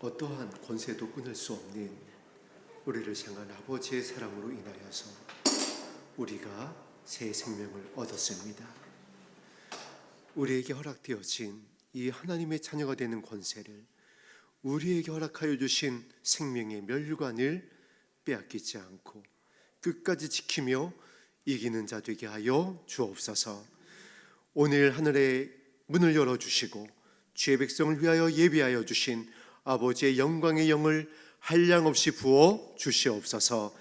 어떠한 권세도 끊을 수 없는 우리를 향한 아버지의 사랑으로 인하여서 우리가 새 생명을 얻었습니다. 우리에게 허락되어진 이 하나님의 자녀가 되는 권세를, 우리에게 허락하여 주신 생명의 멸류관을 빼앗기지 않고 끝까지 지키며 이기는 자 되게 하여 주옵소서. 오늘 하늘의 문을 열어주시고 주의 백성을 위하여 예비하여 주신 아버지의 영광의 영을 한량없이 부어 주시옵소서.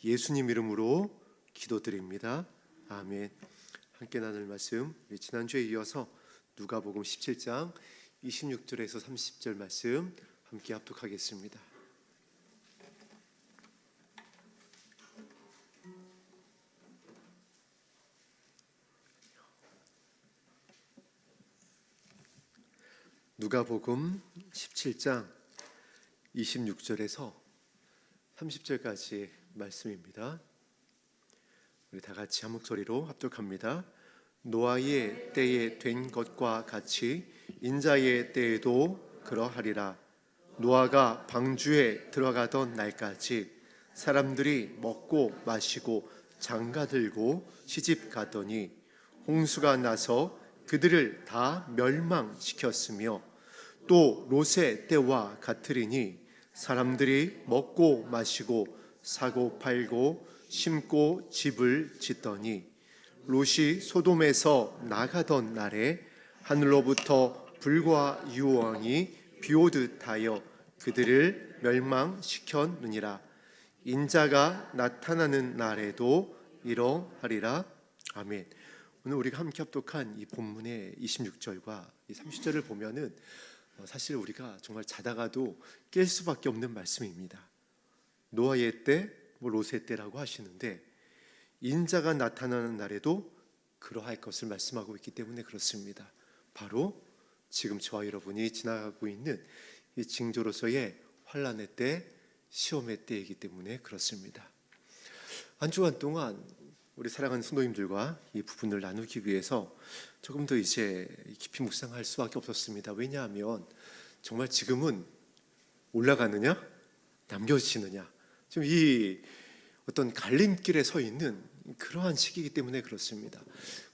예수님 이름으로 기도드립니다. 아멘. 함께 나눌 말씀, 지난주에 이어서 누가복음 17장 26절에서 30절 말씀 함께 합독하겠습니다. 누가복음 17장 26절에서 30절까지 말씀입니다. 우리 다 같이 한 목소리로 합독합니다. 노아의 때에 된 것과 같이 인자의 때에도 그러하리라. 노아가 방주에 들어가던 날까지 사람들이 먹고 마시고 장가들고 시집 가더니 홍수가 나서 그들을 다 멸망시켰으며, 또 롯의 때와 같으리니 사람들이 먹고 마시고 사고 팔고 심고 집을 짓더니 롯이 소돔에서 나가던 날에 하늘로부터 불과 유황이 비오듯 하여 그들을 멸망시켰느니라. 인자가 나타나는 날에도 이러하리라. 아멘. 오늘 우리가 함께 합독한 이 본문의 26절과 이 30절을 보면은 사실 우리가 정말 자다가도 깰 수밖에 없는 말씀입니다. 노아의 때, 롯의 때라고 하시는데 인자가 나타나는 날에도 그러할 것을 말씀하고 있기 때문에 그렇습니다. 바로 지금 저와 여러분이 지나가고 있는 이 징조로서의 환난의 때, 시험의 때이기 때문에 그렇습니다. 한 주간 동안 우리 사랑하는 성도님들과 이 부분을 나누기 위해서 조금 더 이제 깊이 묵상할 수밖에 없었습니다. 왜냐하면 정말 지금은 올라가느냐 남겨지느냐, 지금 이 어떤 갈림길에 서 있는 그러한 시기이기 때문에 그렇습니다.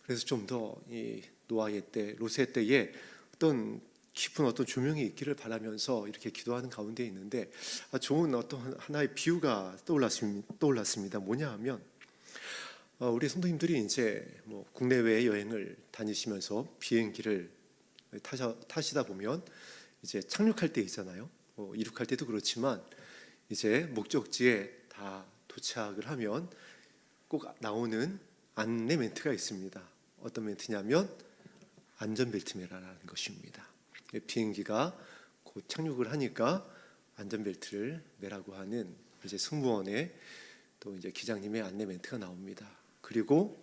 그래서 좀 더 이 노아의 때, 롯의 때에 어떤 깊은 어떤 조명이 있기를 바라면서 이렇게 기도하는 가운데 있는데, 좋은 어떤 하나의 비유가 떠올랐습니다. 뭐냐 하면 우리 성도님들이 이제 국내외 여행을 다니시면서 비행기를 타시다 보면 이제 착륙할 때 있잖아요. 이륙할 때도 그렇지만 이제 목적지에 다 도착을 하면 꼭 나오는 안내 멘트가 있습니다. 어떤 멘트냐면 안전벨트 매라라는 것입니다. 비행기가 곧 착륙을 하니까 안전벨트를 매라고 하는 이제 승무원의 또 이제 기장님의 안내 멘트가 나옵니다. 그리고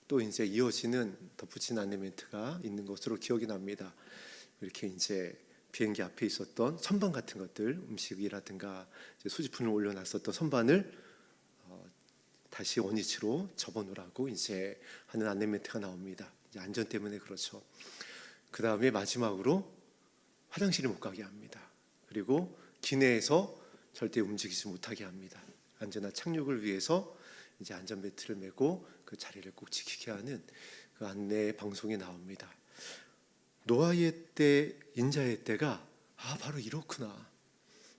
또 이제 이어지는 덧붙인 안내 멘트가 있는 것으로 기억이 납니다. 이렇게 이제 비행기 앞에 있었던 선반 같은 것들, 음식이라든가 소지품을 올려놨었던 선반을 다시 원위치로 접어놓으라고 이제 하는 안내 멘트가 나옵니다. 이제 안전 때문에 그렇죠. 그 다음에 마지막으로 화장실을 못 가게 합니다. 그리고 기내에서 절대 움직이지 못하게 합니다. 안전한 착륙을 위해서 이제 안전벨트를 매고 그 자리를 꼭 지키게 하는 그 안내 방송이 나옵니다. 노아의 때, 인자의 때가 바로 이렇구나.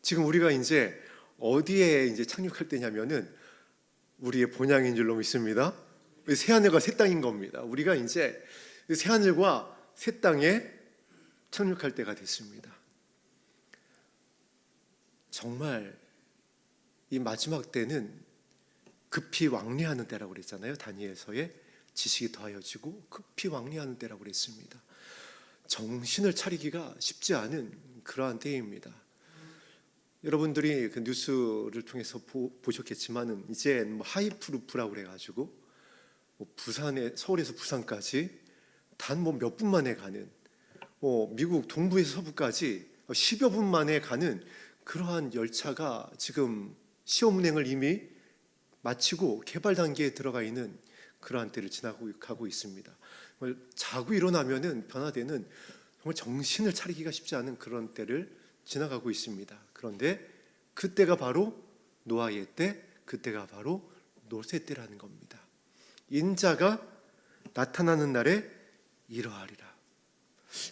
지금 우리가 이제 어디에 이제 착륙할 때냐면은 우리의 본향인 줄로 믿습니다. 새하늘과 새 땅인 겁니다. 우리가 이제 새하늘과 새 땅에 착륙할 때가 됐습니다. 정말 이 마지막 때는 급히 왕래하는 때라고 그랬잖아요. 다니엘서에 지식이 더하여지고 급히 왕래하는 때라고 그랬습니다. 정신을 차리기가 쉽지 않은 그러한 때입니다. 여러분들이 그 뉴스를 통해서 보셨겠지만은 이제 하이프루프라고 그래가지고 서울에서 부산까지 단 몇 분 만에 가는, 미국 동부에서 서부까지 10여 분 만에 가는 그러한 열차가 지금 시험 운행을 이미 마치고 개발 단계에 들어가 있는 그러한 때를 지나가고 있습니다. 자고 일어나면은 변화되는 정말 정신을 차리기가 쉽지 않은 그런 때를 지나가고 있습니다. 그런데 그때가 바로 노아의 때, 그때가 바로 롯의 때라는 겁니다. 인자가 나타나는 날에 이러하리라.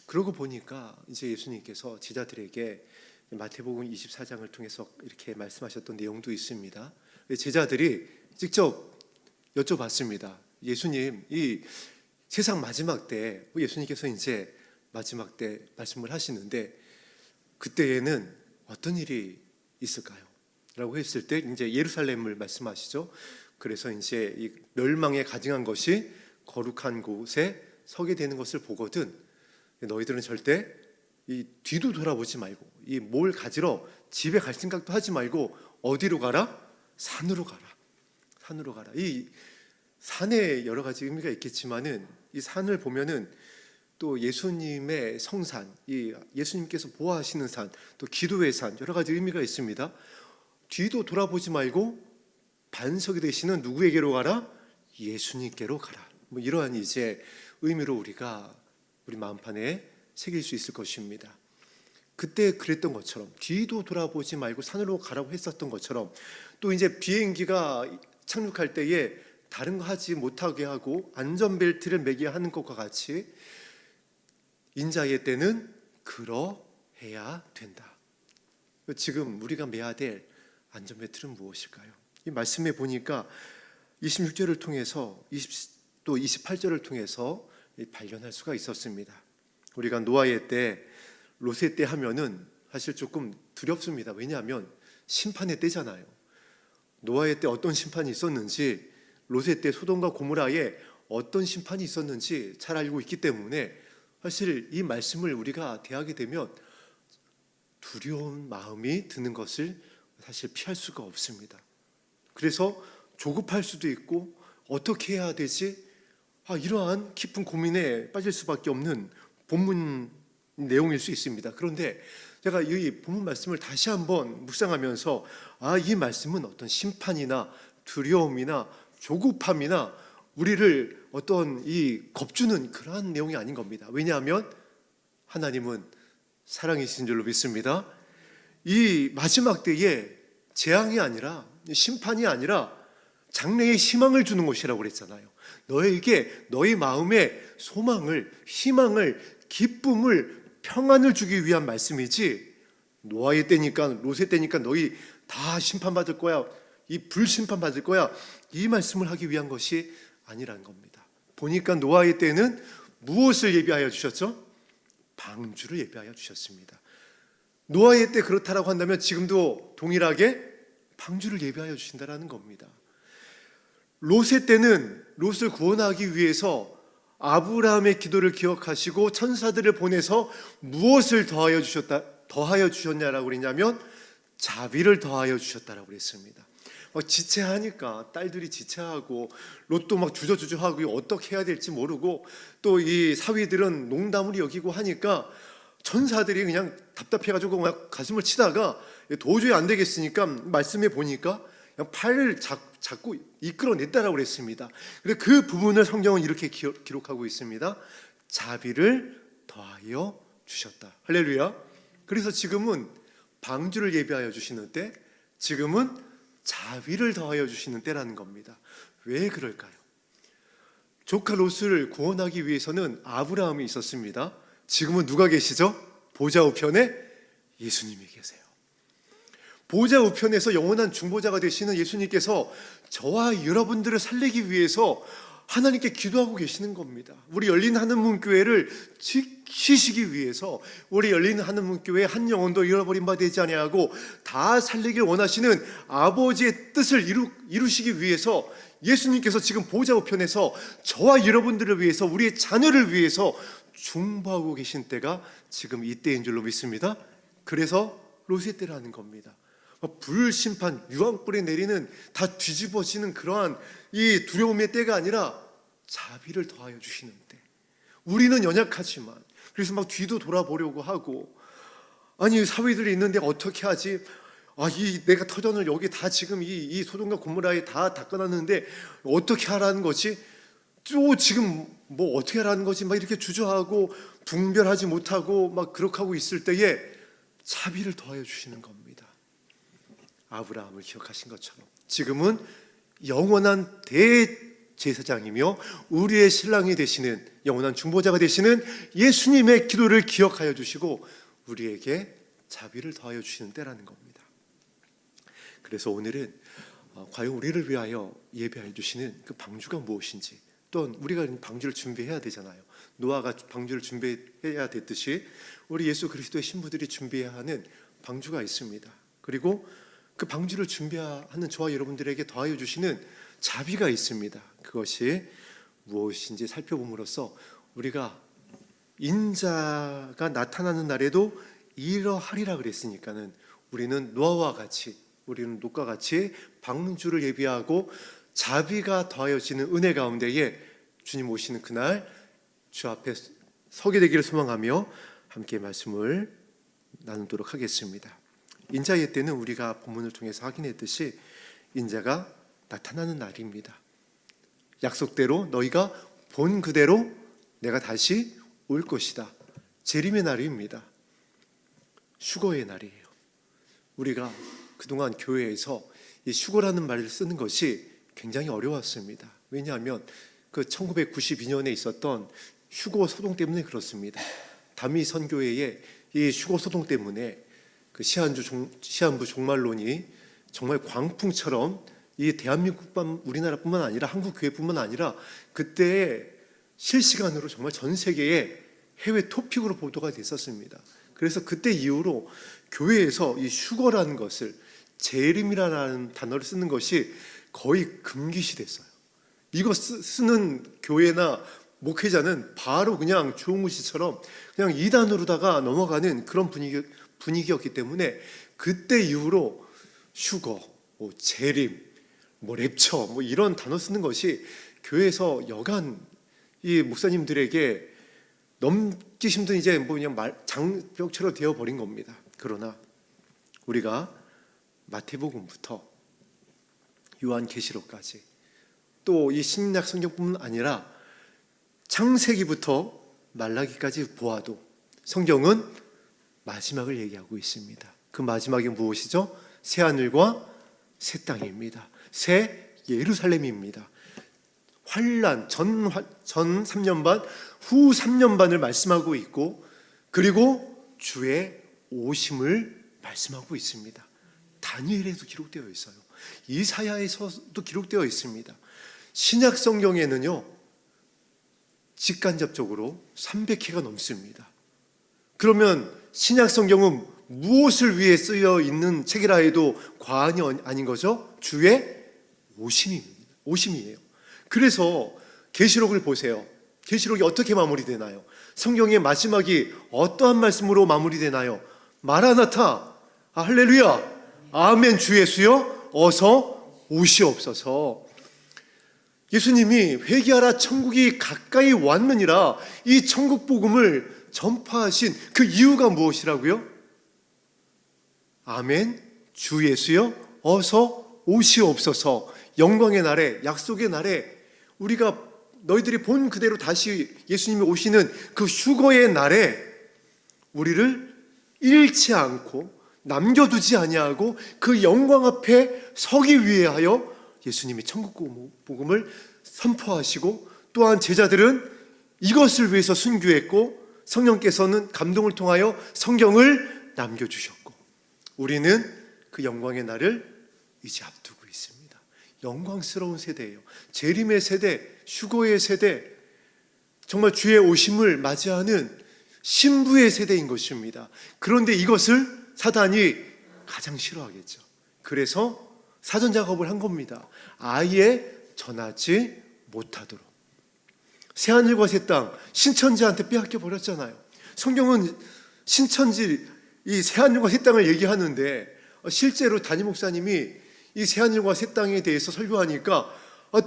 그러고 보니까 이제 예수님께서 제자들에게 마태복음 24장을 통해서 이렇게 말씀하셨던 내용도 있습니다. 제자들이 직접 여쭤봤습니다. 예수님, 이 세상 마지막 때 예수님께서 이제 마지막 때 말씀을 하시는데 그때에는 어떤 일이 있을까요? 라고 했을 때 이제 예루살렘을 말씀하시죠. 그래서 이제 이 멸망에 가증한 것이 거룩한 곳에 서게 되는 것을 보거든 너희들은 절대 이 뒤도 돌아보지 말고 이 뭘 가지러 집에 갈 생각도 하지 말고 어디로 가라? 산으로 가라. 산으로 가라. 이 산에 여러 가지 의미가 있겠지만은 이 산을 보면은 또 예수님의 성산, 이 예수님께서 보호하시는 산, 또 기도의 산 여러 가지 의미가 있습니다. 뒤도 돌아보지 말고 반석이 되시는 누구에게로 가라? 예수님께로 가라. 뭐 이러한 이제 의미로 우리가 우리 마음판에 새길 수 있을 것입니다. 그때 그랬던 것처럼 뒤도 돌아보지 말고 산으로 가라고 했었던 것처럼 또 이제 비행기가 착륙할 때에 다른 거 하지 못하게 하고 안전벨트를 매게 하는 것과 같이 인자의 때는 그러해야 된다. 지금 우리가 매야 될 안전벨트는 무엇일까요? 이 말씀에 보니까 26절을 통해서 또 28절을 통해서 발견할 수가 있었습니다. 우리가 노아의 때, 롯의 때 하면은 사실 조금 두렵습니다. 왜냐하면 심판의 때잖아요. 노아의 때 어떤 심판이 있었는지, 롯의 때 소돔과 고모라에 어떤 심판이 있었는지 잘 알고 있기 때문에 사실 이 말씀을 우리가 대하게 되면 두려운 마음이 드는 것을 사실 피할 수가 없습니다. 그래서 조급할 수도 있고 어떻게 해야 되지? 이러한 깊은 고민에 빠질 수밖에 없는 본문 내용일 수 있습니다. 그런데 제가 이 본문 말씀을 다시 한번 묵상하면서 이 말씀은 어떤 심판이나 두려움이나 조급함이나 우리를 어떤 이 겁주는 그러한 내용이 아닌 겁니다. 왜냐하면 하나님은 사랑이신 줄로 믿습니다. 이 마지막 때에 재앙이 아니라 심판이 아니라 장래의 희망을 주는 것이라고 그랬잖아요. 너에게 너희 마음에 소망을, 희망을, 기쁨을, 평안을 주기 위한 말씀이지 노아의 때니까 롯의 때니까 너희 다 심판받을 거야, 이 불심판받을 거야, 이 말씀을 하기 위한 것이 아니라는 겁니다. 보니까 노아의 때는 무엇을 예비하여 주셨죠? 방주를 예비하여 주셨습니다. 노아의 때 그렇다라고 한다면 지금도 동일하게 방주를 예비하여 주신다라는 겁니다. 롯의 때는 롯을 구원하기 위해서 아브라함의 기도를 기억하시고 천사들을 보내서 무엇을 더하여 주셨냐라고 그랬냐면 자비를 더하여 주셨다라고 그랬습니다. 지체하니까 딸들이 지체하고 롯도 막 주저주저하고 어떻게 해야 될지 모르고 또 이 사위들은 농담을 여기고 하니까 천사들이 그냥 답답해가지고 막 가슴을 치다가 도저히 안 되겠으니까 말씀해 보니까 그냥 팔을 잡고 이끌어냈다라고 그랬습니다. 그래서 그 부분을 성경은 이렇게 기록하고 있습니다. 자비를 더하여 주셨다. 할렐루야. 그래서 지금은 방주를 예비하여 주시는 때, 지금은 자비를 더하여 주시는 때라는 겁니다. 왜 그럴까요? 조카 롯을 구원하기 위해서는 아브라함이 있었습니다. 지금은 누가 계시죠? 보좌 우편에 예수님이 계세요. 보좌 우편에서 영원한 중보자가 되시는 예수님께서 저와 여러분들을 살리기 위해서 하나님께 기도하고 계시는 겁니다. 우리 열린 하늘문교회를 지키시기 위해서, 우리 열린 하늘문교회 한 영혼도 잃어버린 바 되지 아니하고 다 살리길 원하시는 아버지의 뜻을 이루시기 위해서 예수님께서 지금 보좌 우편에서 저와 여러분들을 위해서, 우리의 자녀를 위해서 중보하고 계신 때가 지금 이때인 줄로 믿습니다. 그래서 롯의 때라는 겁니다. 불심판, 유황불에 내리는 다 뒤집어지는 그러한 이 두려움의 때가 아니라 자비를 더하여 주시는 때. 우리는 연약하지만 그래서 막 뒤도 돌아보려고 하고, 아니 사위들이 있는데 어떻게 하지? 내가 터전을 여기 다 지금 이 소돔과 고모라에 다 닦아놨는데 어떻게 하라는 거지? 또 지금 뭐 어떻게 하라는 거지? 막 이렇게 주저하고 분별하지 못하고 막 그렇게 하고 있을 때에 자비를 더하여 주시는 겁니다. 아브라함을 기억하신 것처럼 지금은 영원한 대제사장이며 우리의 신랑이 되시는 영원한 중보자가 되시는 예수님의 기도를 기억하여 주시고 우리에게 자비를 더하여 주시는 때라는 겁니다. 그래서 오늘은 과연 우리를 위하여 예배해 주시는 그 방주가 무엇인지, 또는 우리가 방주를 준비해야 되잖아요. 노아가 방주를 준비해야 됐듯이 우리 예수 그리스도의 신부들이 준비해야 하는 방주가 있습니다. 그리고 그 방주를 준비하는 저와 여러분들에게 더하여 주시는 자비가 있습니다. 그것이 무엇인지 살펴봄으로써 우리가 인자가 나타나는 날에도 이러하리라 그랬으니까는 우리는 노아와 같이, 우리는 롯과 같이 방주를 예비하고 자비가 더하여지는 은혜 가운데에 주님 오시는 그날 주 앞에 서게 되기를 소망하며 함께 말씀을 나누도록 하겠습니다. 인자의 때는 우리가 본문을 통해서 확인했듯이 인자가 나타나는 날입니다. 약속대로 너희가 본 그대로 내가 다시 올 것이다. 재림의 날입니다. 휴거의 날이에요. 우리가 그동안 교회에서 이 휴거라는 말을 쓰는 것이 굉장히 어려웠습니다. 왜냐하면 그 1992년에 있었던 휴거 소동 때문에 그렇습니다. 다미 선교회의 이 휴거 소동 때문에 그 시한부 종말론이 정말 광풍처럼 이 대한민국뿐 우리나라뿐만 아니라 한국 교회뿐만 아니라 그때 실시간으로 정말 전 세계에 해외 토픽으로 보도가 됐었습니다. 그래서 그때 이후로 교회에서 이 휴거라는 것을, 재림이라는 단어를 쓰는 것이 거의 금기시 됐어요. 이거 쓰는 교회나 목회자는 바로 그냥 조홍우씨처럼 그냥 이단으로다가 넘어가는 그런 분위기였기 때문에 그때 이후로 휴거, 재림, 랩처 이런 단어 쓰는 것이 교회에서 여간 이 목사님들에게 넘기 힘든 이제 그냥 장벽처럼 되어버린 겁니다. 그러나 우리가 마태복음부터 요한계시록까지 또 이 신약 성경뿐만 아니라 창세기부터 말라기까지 보아도 성경은 마지막을 얘기하고 있습니다. 그 마지막이 무엇이죠? 새 하늘과 새 땅입니다. 새 예루살렘입니다. 환란 전 3년반 후 3년반을 말씀하고 있고, 그리고 주의 오심을 말씀하고 있습니다. 다니엘에도 기록되어 있어요. 이사야에서도 기록되어 있습니다. 신약 성경에는요 직간접적으로 300회가 넘습니다. 그러면 신약 성경은 무엇을 위해 쓰여 있는 책이라 해도 과언이 아닌 거죠? 주의 오심이에요. 그래서 계시록을 보세요. 계시록이 어떻게 마무리되나요? 성경의 마지막이 어떠한 말씀으로 마무리되나요? 마라나타, 할렐루야, 아멘, 주 예수여 어서 오시옵소서. 예수님이 회개하라 천국이 가까이 왔느니라, 이 천국 복음을 전파하신 그 이유가 무엇이라고요? 아멘, 주 예수여 어서 오시옵소서. 영광의 날에, 약속의 날에 우리가 너희들이 본 그대로 다시 예수님이 오시는 그 휴거의 날에 우리를 잃지 않고 남겨두지 아니하고 그 영광 앞에 서기 위하여 예수님이 천국 복음을 선포하시고, 또한 제자들은 이것을 위해서 순교했고 성령께서는 감동을 통하여 성경을 남겨주셨고, 우리는 그 영광의 날을 이제 앞두고 있습니다. 영광스러운 세대예요. 재림의 세대, 휴거의 세대, 정말 주의 오심을 맞이하는 신부의 세대인 것입니다. 그런데 이것을 사단이 가장 싫어하겠죠. 그래서 사전 작업을 한 겁니다. 아예 전하지 못하도록. 새하늘과 새 땅, 신천지한테 빼앗겨 버렸잖아요. 성경은 신천지, 이 새하늘과 새 땅을 얘기하는데 실제로 담임 목사님이 이 새하늘과 새 땅에 대해서 설교하니까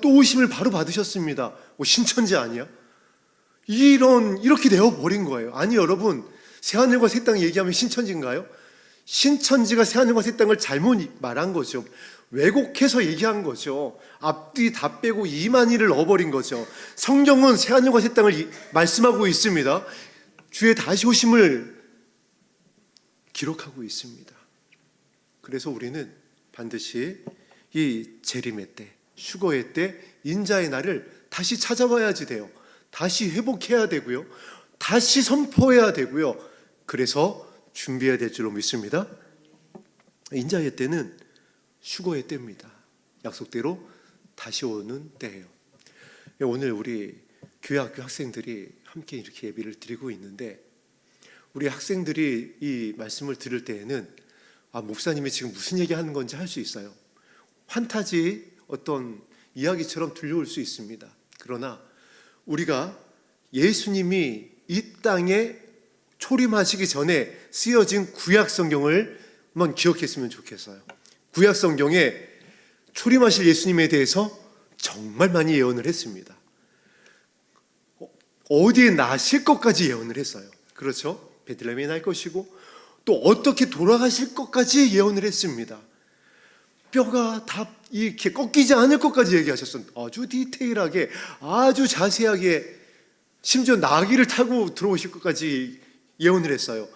또 오심을 바로 받으셨습니다. 신천지 아니야? 이렇게 되어버린 거예요. 아니 여러분, 새하늘과 새 땅 얘기하면 신천지인가요? 신천지가 새하늘과 새 땅을 잘못 말한 거죠. 왜곡해서 얘기한 거죠. 앞뒤 다 빼고 이만희를 넣어버린 거죠. 성경은 새하늘과 새 땅을 말씀하고 있습니다. 주의 다시 오심을 기록하고 있습니다. 그래서 우리는 반드시 이 재림의 때, 휴거의 때 인자의 날을 다시 찾아와야지 돼요. 다시 회복해야 되고요. 다시 선포해야 되고요. 그래서 준비해야 될 줄로 믿습니다. 인자의 때는 휴거의 때입니다. 약속대로 다시 오는 때예요. 오늘 우리 교회학교 학생들이 함께 이렇게 예배를 드리고 있는데, 우리 학생들이 이 말씀을 들을 때에는 목사님이 지금 무슨 얘기하는 건지 할 수 있어요. 환타지 어떤 이야기처럼 들려올 수 있습니다. 그러나 우리가 예수님이 이 땅에 초림하시기 전에 쓰여진 구약 성경을 한번 기억했으면 좋겠어요. 구약 성경에 초림하실 예수님에 대해서 정말 많이 예언을 했습니다. 어디에 나실 것까지 예언을 했어요. 그렇죠? 베들레헴에 날 것이고 또 어떻게 돌아가실 것까지 예언을 했습니다. 뼈가 다 이렇게 꺾이지 않을 것까지 얘기하셨어요. 아주 디테일하게, 아주 자세하게, 심지어 나귀를 타고 들어오실 것까지 예언을 했어요.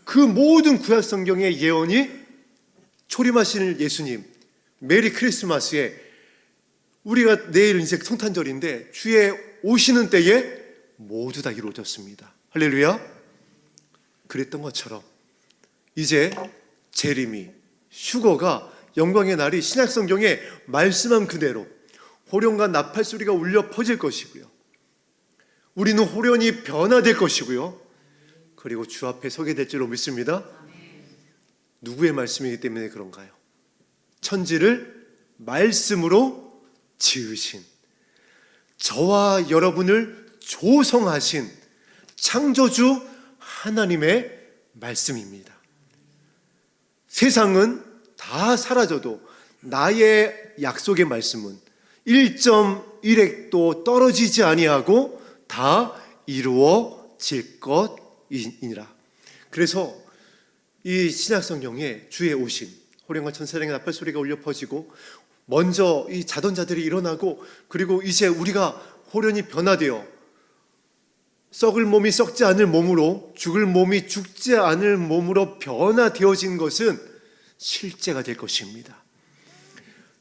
그 모든 구약 성경의 예언이 초림하실 예수님, 메리 크리스마스에, 우리가 내일 이제 성탄절인데 주의 오시는 때에 모두 다 이루어졌습니다. 할렐루야. 그랬던 것처럼 이제 재림이, 휴거가, 영광의 날이 신약 성경에 말씀한 그대로 호령과 나팔 소리가 울려 퍼질 것이고요. 우리는 호련히 변화될 것이고요. 그리고 주 앞에 서게 될 줄로 믿습니다. 누구의 말씀이기 때문에 그런가요? 천지를 말씀으로 지으신, 저와 여러분을 조성하신 창조주 하나님의 말씀입니다. 세상은 다 사라져도 나의 약속의 말씀은 1.1획도 떨어지지 아니하고 다 이루어질 것이니라. 그래서 이 신약 성경에 주의 오심, 호령과 천사령의 나팔 소리가 울려 퍼지고 먼저 이 자던 자들이 일어나고, 그리고 이제 우리가 호련히 변화되어 썩을 몸이 썩지 않을 몸으로, 죽을 몸이 죽지 않을 몸으로 변화되어진 것은 실제가 될 것입니다.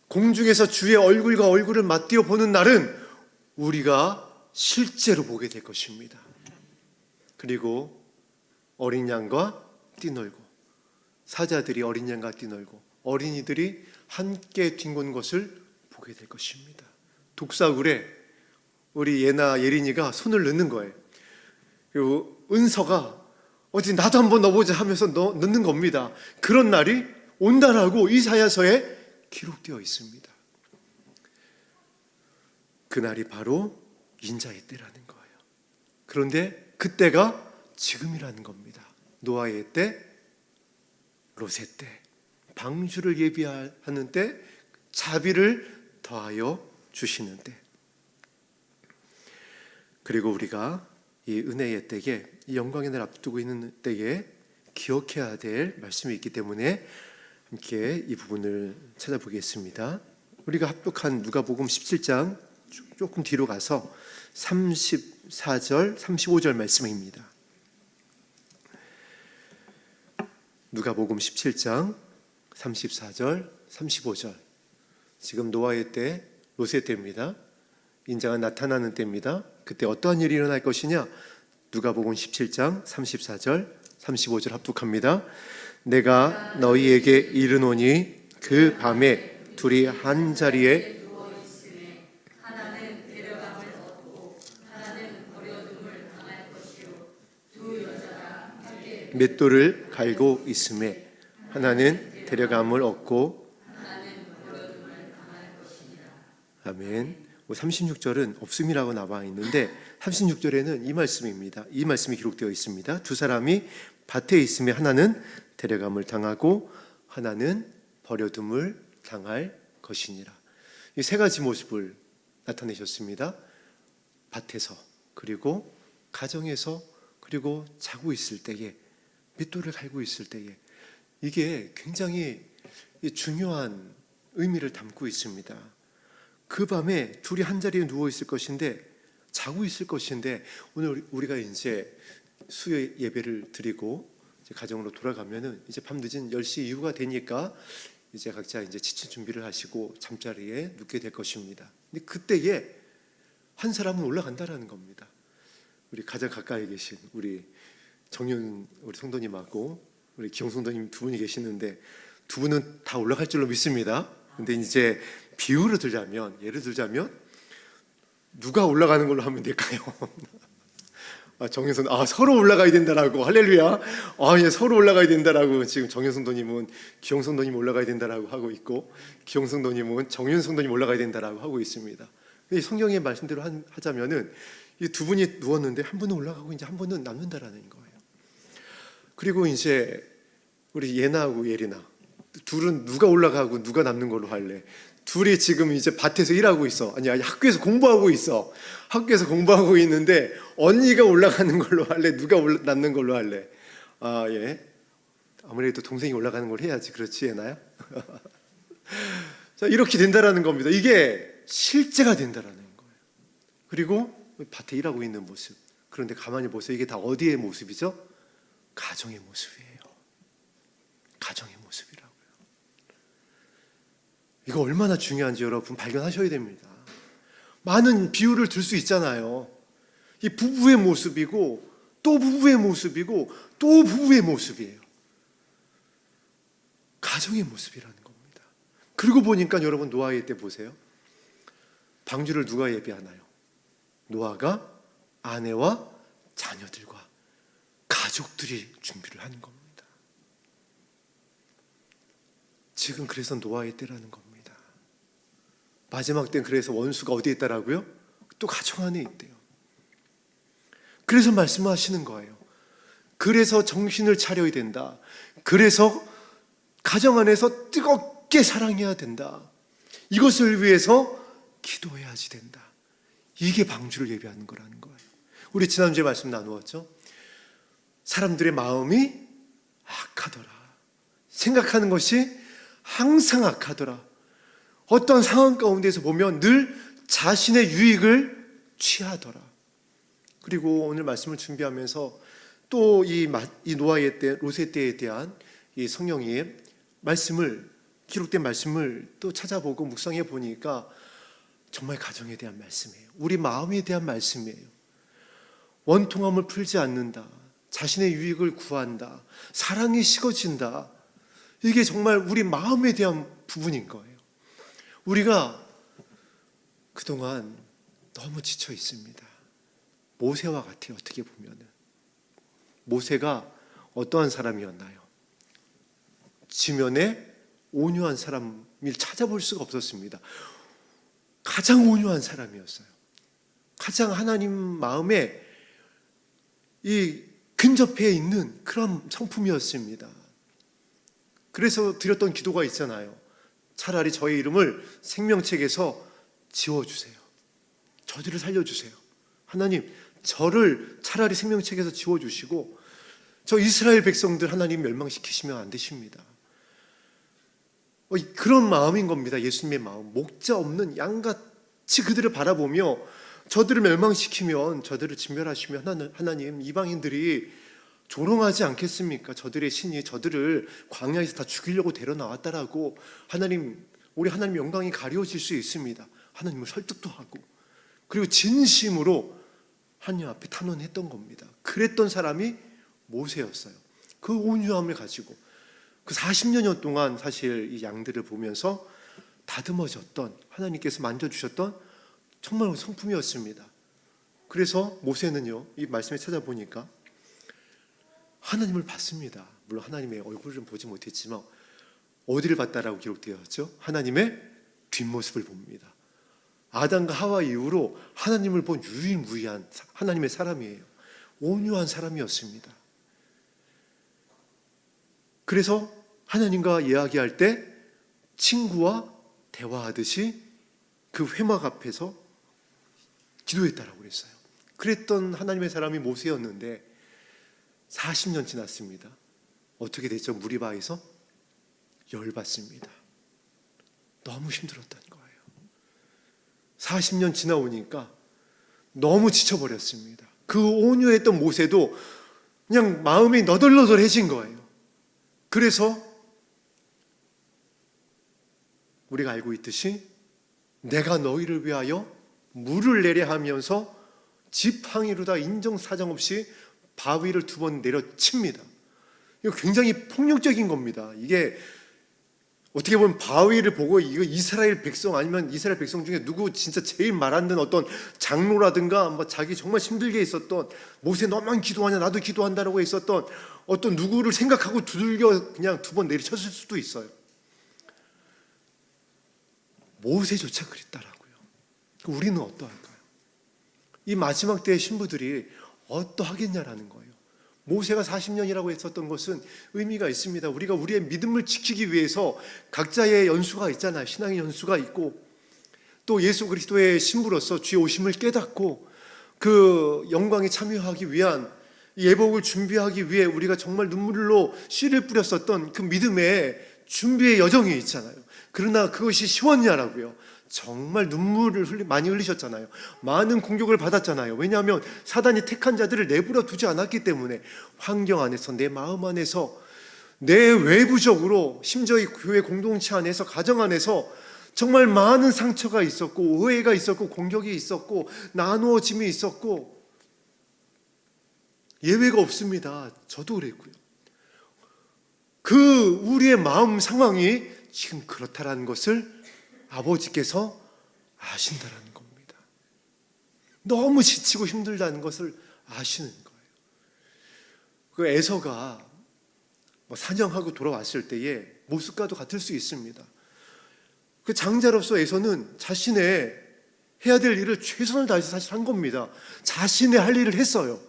공중에서 주의 얼굴과 얼굴을 맞대어 보는 날은 우리가 실제로 보게 될 것입니다. 그리고 어린 양과 뛰놀고, 사자들이 어린 양과 뛰놀고 어린이들이 함께 뒹군 것을 보게 될 것입니다. 독사굴에 우리 예나 예린이가 손을 넣는 거예요. 그리고 은서가 어디 나도 한번 넣어보자 하면서 넣는 겁니다. 그런 날이 온다라고 이사야서에 기록되어 있습니다. 그날이 바로 인자의 때라는 거예요. 그런데 그때가 지금이라는 겁니다. 노아의 때, 롯의 때, 방주를 예비하는 때, 자비를 더하여 주시는 때. 그리고 우리가 이 은혜의 때에, 이 영광의 날 앞두고 있는 때에 기억해야 될 말씀이 있기 때문에 함께 이 부분을 찾아보겠습니다. 우리가 합독한 누가복음 17장 조금 뒤로 가서 34절, 35절 말씀입니다. 누가복음 17장 34절, 35절. 지금 노아의 때, 롯의 때입니다. 인자가 나타나는 때입니다. 그때 어떠한 일이 일어날 것이냐? 누가복음 17장 34절, 35절 합독합니다. 내가 너희에게 이르노니 그 밤에 둘이 한 자리에 누워 있으매 하나는 데려감을 얻고 하나는 버려둠을 당할 것이요 두 여자가 함께 맷돌을 갈고 있으매 하나는 데려감을 얻고 하나는 버려둠을 당할 것이니라. 아멘. 36절은 없음이라고 나와 있는데 36절에는 이 말씀입니다. 이 말씀이 기록되어 있습니다. 두 사람이 밭에 있으며 하나는 데려감을 당하고 하나는 버려둠을 당할 것이니라. 이 세 가지 모습을 나타내셨습니다. 밭에서, 그리고 가정에서, 그리고 자고 있을 때에, 밑돌을 갈고 있을 때에. 이게 굉장히 중요한 의미를 담고 있습니다. 그 밤에 둘이 한 자리에 누워 있을 것인데, 자고 있을 것인데, 오늘 우리가 이제 수요 예배를 드리고 이제 가정으로 돌아가면은 이제 밤 늦은 10시 이후가 되니까 이제 각자 이제 지칠 준비를 하시고 잠자리에 눕게 될 것입니다. 근데 그때에 한 사람은 올라간다라는 겁니다. 우리 가장 가까이 계신 우리 정윤 우리 성도님하고 우리 기영 성도님 두 분이 계시는데 두 분은 다 올라갈 줄로 믿습니다. 근데 이제 비유를 들자면, 예를 들자면 누가 올라가는 걸로 하면 될까요? 정윤선, 서로 올라가야 된다라고, 할렐루야. 예, 서로 올라가야 된다라고 지금 정윤 성도님은 기영 성도님 올라가야 된다라고 하고 있고, 기영 성도님은 정윤 성도님 올라가야 된다라고 하고 있습니다. 성경의 말씀대로 하자면은 이 두 분이 누웠는데 한 분은 올라가고 이제 한 분은 남는다라는 거예요. 그리고 이제 우리 예나하고 예리나 둘은 누가 올라가고 누가 남는 걸로 할래? 둘이 지금 이제 밭에서 일하고 있어. 아니 학교에서 공부하고 있어. 학교에서 공부하고 있는데 언니가 올라가는 걸로 할래? 누가 남는 걸로 할래? 예. 아무래도 동생이 올라가는 걸 해야지. 그렇지, 예나야? 자, 이렇게 된다라는 겁니다. 이게 실제가 된다라는 거예요. 그리고 밭에 일하고 있는 모습. 그런데 가만히 보세요. 이게 다 어디의 모습이죠? 가정의 모습이에요. 가정의 모습이라고요. 이거 얼마나 중요한지 여러분 발견하셔야 됩니다. 많은 비유를 들 수 있잖아요. 이 부부의 모습이고 또 부부의 모습이고 또 부부의 모습이에요. 가정의 모습이라는 겁니다. 그리고 보니까 여러분 노아의 때 보세요. 방주를 누가 예비하나요? 노아가 아내와 자녀들과 가족들이 준비를 하는 겁니다. 지금 그래서 노아의 때라는 겁니다. 마지막 때는 그래서 원수가 어디에 있다라고요? 또 가정 안에 있대요. 그래서 말씀하시는 거예요. 그래서 정신을 차려야 된다. 그래서 가정 안에서 뜨겁게 사랑해야 된다. 이것을 위해서 기도해야지 된다. 이게 방주를 예비하는 거라는 거예요. 우리 지난주에 말씀 나누었죠. 사람들의 마음이 악하더라. 생각하는 것이 항상 악하더라. 어떤 상황 가운데서 보면 늘 자신의 유익을 취하더라. 그리고 오늘 말씀을 준비하면서 또 이 노아의 때, 롯의 때에 대한 이 성령의 말씀을, 기록된 말씀을 또 찾아보고 묵상해 보니까 정말 가정에 대한 말씀이에요. 우리 마음에 대한 말씀이에요. 원통함을 풀지 않는다. 자신의 유익을 구한다. 사랑이 식어진다. 이게 정말 우리 마음에 대한 부분인 거예요. 우리가 그동안 너무 지쳐 있습니다. 모세와 같아요. 어떻게 보면은 모세가 어떠한 사람이었나요? 지면에 온유한 사람을 찾아볼 수가 없었습니다. 가장 온유한 사람이었어요. 가장 하나님 마음에 이 근접해 있는 그런 성품이었습니다. 그래서 드렸던 기도가 있잖아요. 차라리 저의 이름을 생명책에서 지워주세요. 저들을 살려주세요. 하나님, 저를 차라리 생명책에서 지워주시고 저 이스라엘 백성들 하나님 멸망시키시면 안 되십니다. 그런 마음인 겁니다. 예수님의 마음. 목자 없는 양같이 그들을 바라보며 저들을 멸망시키면, 저들을 진멸하시면 하나님, 이방인들이 조롱하지 않겠습니까? 저들의 신이 저들을 광야에서 다 죽이려고 데려 나왔다라고 하나님, 우리 하나님 영광이 가려질 수 있습니다. 하나님을 설득도 하고, 그리고 진심으로 하나님 앞에 탄원했던 겁니다. 그랬던 사람이 모세였어요. 그 온유함을 가지고 그 40년 동안 사실 이 양들을 보면서 다듬어졌던, 하나님께서 만져주셨던 정말 성품이었습니다. 그래서 모세는요, 이 말씀에 찾아보니까 하나님을 봤습니다. 물론 하나님의 얼굴은 보지 못했지만 어디를 봤다라고 기록되었죠? 하나님의 뒷모습을 봅니다. 아담과 하와 이후로 하나님을 본 유일무이한 하나님의 사람이에요. 온유한 사람이었습니다. 그래서 하나님과 이야기할 때 친구와 대화하듯이 그 회막 앞에서 기도했다라고 그랬어요. 그랬던 하나님의 사람이 모세였는데 40년 지났습니다. 어떻게 됐죠? 무리바에서 열받습니다. 너무 힘들었다는 거예요. 40년 지나오니까 너무 지쳐버렸습니다. 그 온유했던 모세도 그냥 마음이 너덜너덜해진 거예요. 그래서 우리가 알고 있듯이 내가 너희를 위하여 물을 내려 하면서 지팡이로다 인정사정 없이 바위를 2번 내려칩니다. 이거 굉장히 폭력적인 겁니다. 이게 어떻게 보면 바위를 보고 이거 이스라엘 백성 아니면 이스라엘 백성 중에 누구 진짜 제일 말 안 듣는 어떤 장로라든가 뭐 자기 정말 힘들게 있었던 모세 너만 기도하냐 나도 기도한다라고 했었던 어떤 누구를 생각하고 두들겨 그냥 2번 내리쳤을 수도 있어요. 모세조차 그랬다라고요. 우리는 어떠할까요? 이 마지막 때의 신부들이 어떠하겠냐라는 거예요. 모세가 40년이라고 했었던 것은 의미가 있습니다. 우리가 우리의 믿음을 지키기 위해서 각자의 연수가 있잖아요. 신앙의 연수가 있고 또 예수 그리스도의 신부로서 주의 오심을 깨닫고 그 영광에 참여하기 위한 예복을 준비하기 위해 우리가 정말 눈물로 씨를 뿌렸었던 그 믿음의 준비의 여정이 있잖아요. 그러나 그것이 쉬웠냐라고요. 정말 눈물을 많이 흘리셨잖아요. 많은 공격을 받았잖아요. 왜냐하면 사단이 택한 자들을 내버려 두지 않았기 때문에 환경 안에서 내 마음 안에서 내 외부적으로 심지어 이 교회 공동체 안에서 가정 안에서 정말 많은 상처가 있었고 오해가 있었고 공격이 있었고 나누어짐이 있었고 예외가 없습니다. 저도 그랬고요. 그 우리의 마음 상황이 지금 그렇다라는 것을 아버지께서 아신다라는 겁니다. 너무 지치고 힘들다는 것을 아시는 거예요. 그 에서가 사냥하고 돌아왔을 때의 모습과도 같을 수 있습니다. 그 장자로서 에서는 자신의 해야 될 일을 최선을 다해서 사실 한 겁니다. 자신의 할 일을 했어요.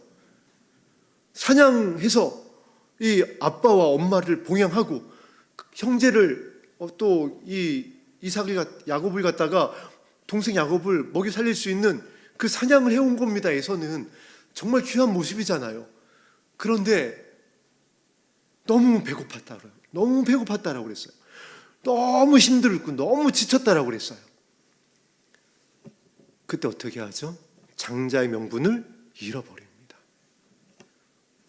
사냥해서 이 아빠와 엄마를 봉양하고 형제를 또 이 야곱을 갖다가 동생 야곱을 먹여 살릴 수 있는 그 사냥을 해온 겁니다. 에서는 정말 귀한 모습이잖아요. 그런데 너무 배고팠다라고 그랬어요. 너무 힘들고 너무 지쳤다라고 그랬어요. 그때 어떻게 하죠? 장자의 명분을 잃어버립니다.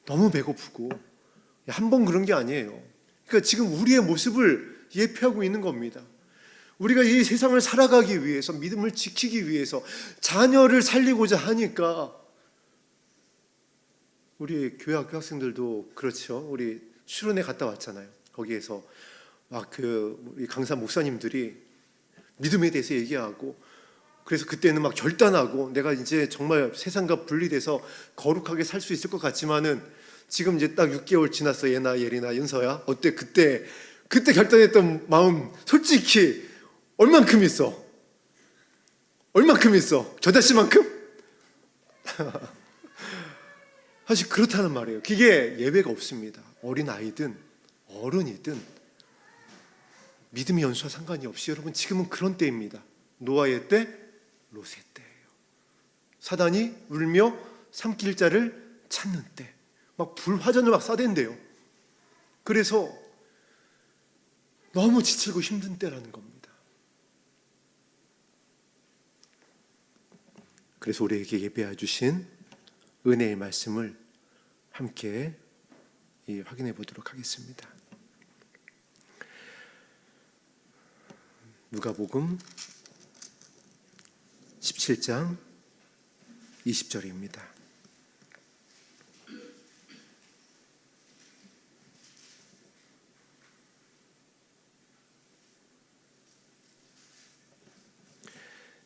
너무 배고프고 한 번 그런 게 아니에요. 그러니까 지금 우리의 모습을 예표하고 있는 겁니다. 우리가 이 세상을 살아가기 위해서 믿음을 지키기 위해서 자녀를 살리고자 하니까 우리 교회 학교 학생들도 그렇죠. 우리 수련회 갔다 왔잖아요. 거기에서 막 우리 강사 목사님들이 믿음에 대해서 얘기하고 그래서 그때는 막 결단하고 내가 이제 정말 세상과 분리돼서 거룩하게 살 수 있을 것 같지만은 지금 이제 딱 6개월 지났어. 예나 예리나 윤서야 어때? 그때 결단했던 마음 솔직히 얼만큼 있어? 저 자신만큼? 사실 그렇다는 말이에요. 그게 예외가 없습니다. 어린아이든 어른이든 믿음의 연수와 상관이 없이 여러분 지금은 그런 때입니다. 노아의 때, 롯의 때예요. 사단이 울며 삼킬 자를 찾는 때, 막 불화전을 막 쏴댄대요. 그래서 너무 지치고 힘든 때라는 겁니다. 그래서 우리에게 예배해 주신 은혜의 말씀을 함께 확인해 보도록 하겠습니다. 누가복음 17장 20절입니다.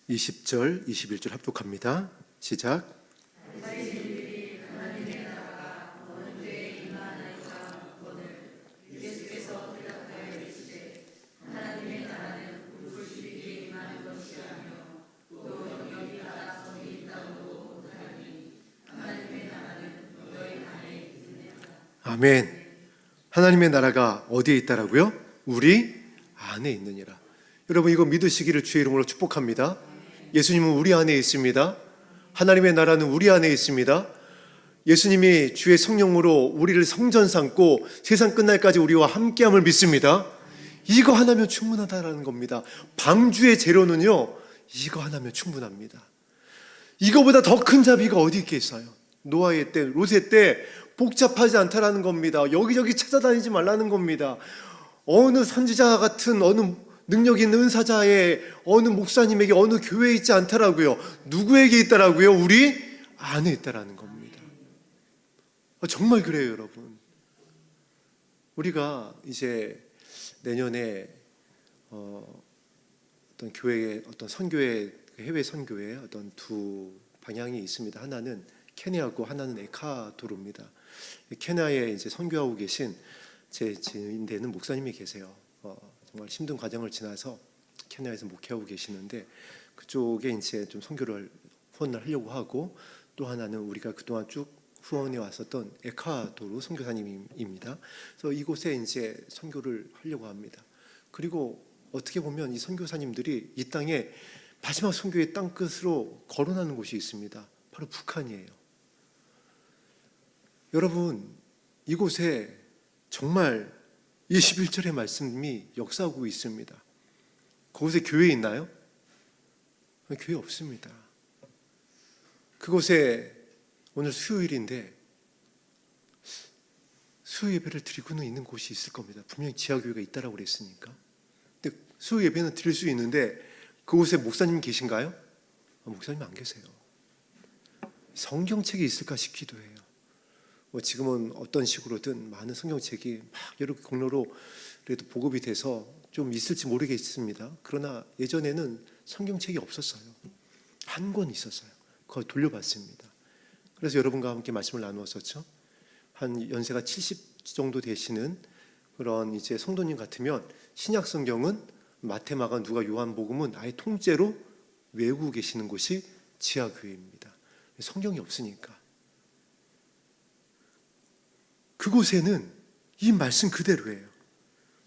(20절) (21절) 합독합니다. 시작. 아멘. 하나님의 나라가 어디에 있다라고요? 우리 안에 있느니라. 여러분 이거 믿으시기를 주의 이름으로 축복합니다. 예수님은 우리 안에 있습니다. 하나님의 나라는 우리 안에 있습니다. 예수님이 주의 성령으로 우리를 성전 삼고 세상 끝날까지 우리와 함께함을 믿습니다. 이거 하나면 충분하다라는 겁니다. 방주의 재료는요 이거 하나면 충분합니다. 이거보다 더 큰 자비가 어디 있겠어요? 노아의 때, 롯의 때 복잡하지 않다라는 겁니다. 여기저기 찾아다니지 말라는 겁니다. 어느 선지자 같은 어느 능력 있는 은사자의 어느 목사님에게 어느 교회에 있지 않더라고요. 누구에게 있더라고요? 우리 안에 있다라는 겁니다. 정말 그래요, 여러분. 우리가 이제 내년에 어떤 교회의 어떤 선교회, 해외 선교회 어떤 두 방향이 있습니다. 하나는 케냐고 하나는 에콰도르입니다. 케냐에 이제 선교하고 계신 제 지인 되는 목사님이 계세요. 정말 힘든 과정을 지나서 케냐에서 목회하고 계시는데 그쪽에 이제 좀 선교를 후원을 하려고 하고, 또 하나는 우리가 그동안 쭉 후원해 왔었던 에콰도르 선교사님입니다. 그래서 이곳에 이제 선교를 하려고 합니다. 그리고 어떻게 보면 이 선교사님들이 이 땅에 마지막 선교의 땅끝으로 거론하는 곳이 있습니다. 바로 북한이에요. 여러분, 이곳에 정말 21절의 말씀이 역사하고 있습니다. 그곳에 교회 있나요? 교회 없습니다. 그곳에 오늘 수요일인데 수요 예배를 드리고는 있는 곳이 있을 겁니다. 분명히 지하교회가 있다라고 그랬으니까. 근데 수요 예배는 드릴 수 있는데 그곳에 목사님 계신가요? 목사님 안 계세요. 성경책이 있을까 싶기도 해요. 지금은 어떤 식으로든 많은 성경책이 막 여러 경로로 그래도 보급이 돼서 좀 있을지 모르겠습니다. 그러나 예전에는 성경책이 없었어요. 한 권 있었어요. 그걸 돌려받습니다. 그래서 여러분과 함께 말씀을 나누었었죠. 한 연세가 70 정도 되시는 그런 이제 성도님 같으면 신약 성경은 마태, 마가, 누가, 요한복음은 아예 통째로 외우고 계시는 곳이 지하교회입니다. 성경이 없으니까. 그곳에는 이 말씀 그대로예요.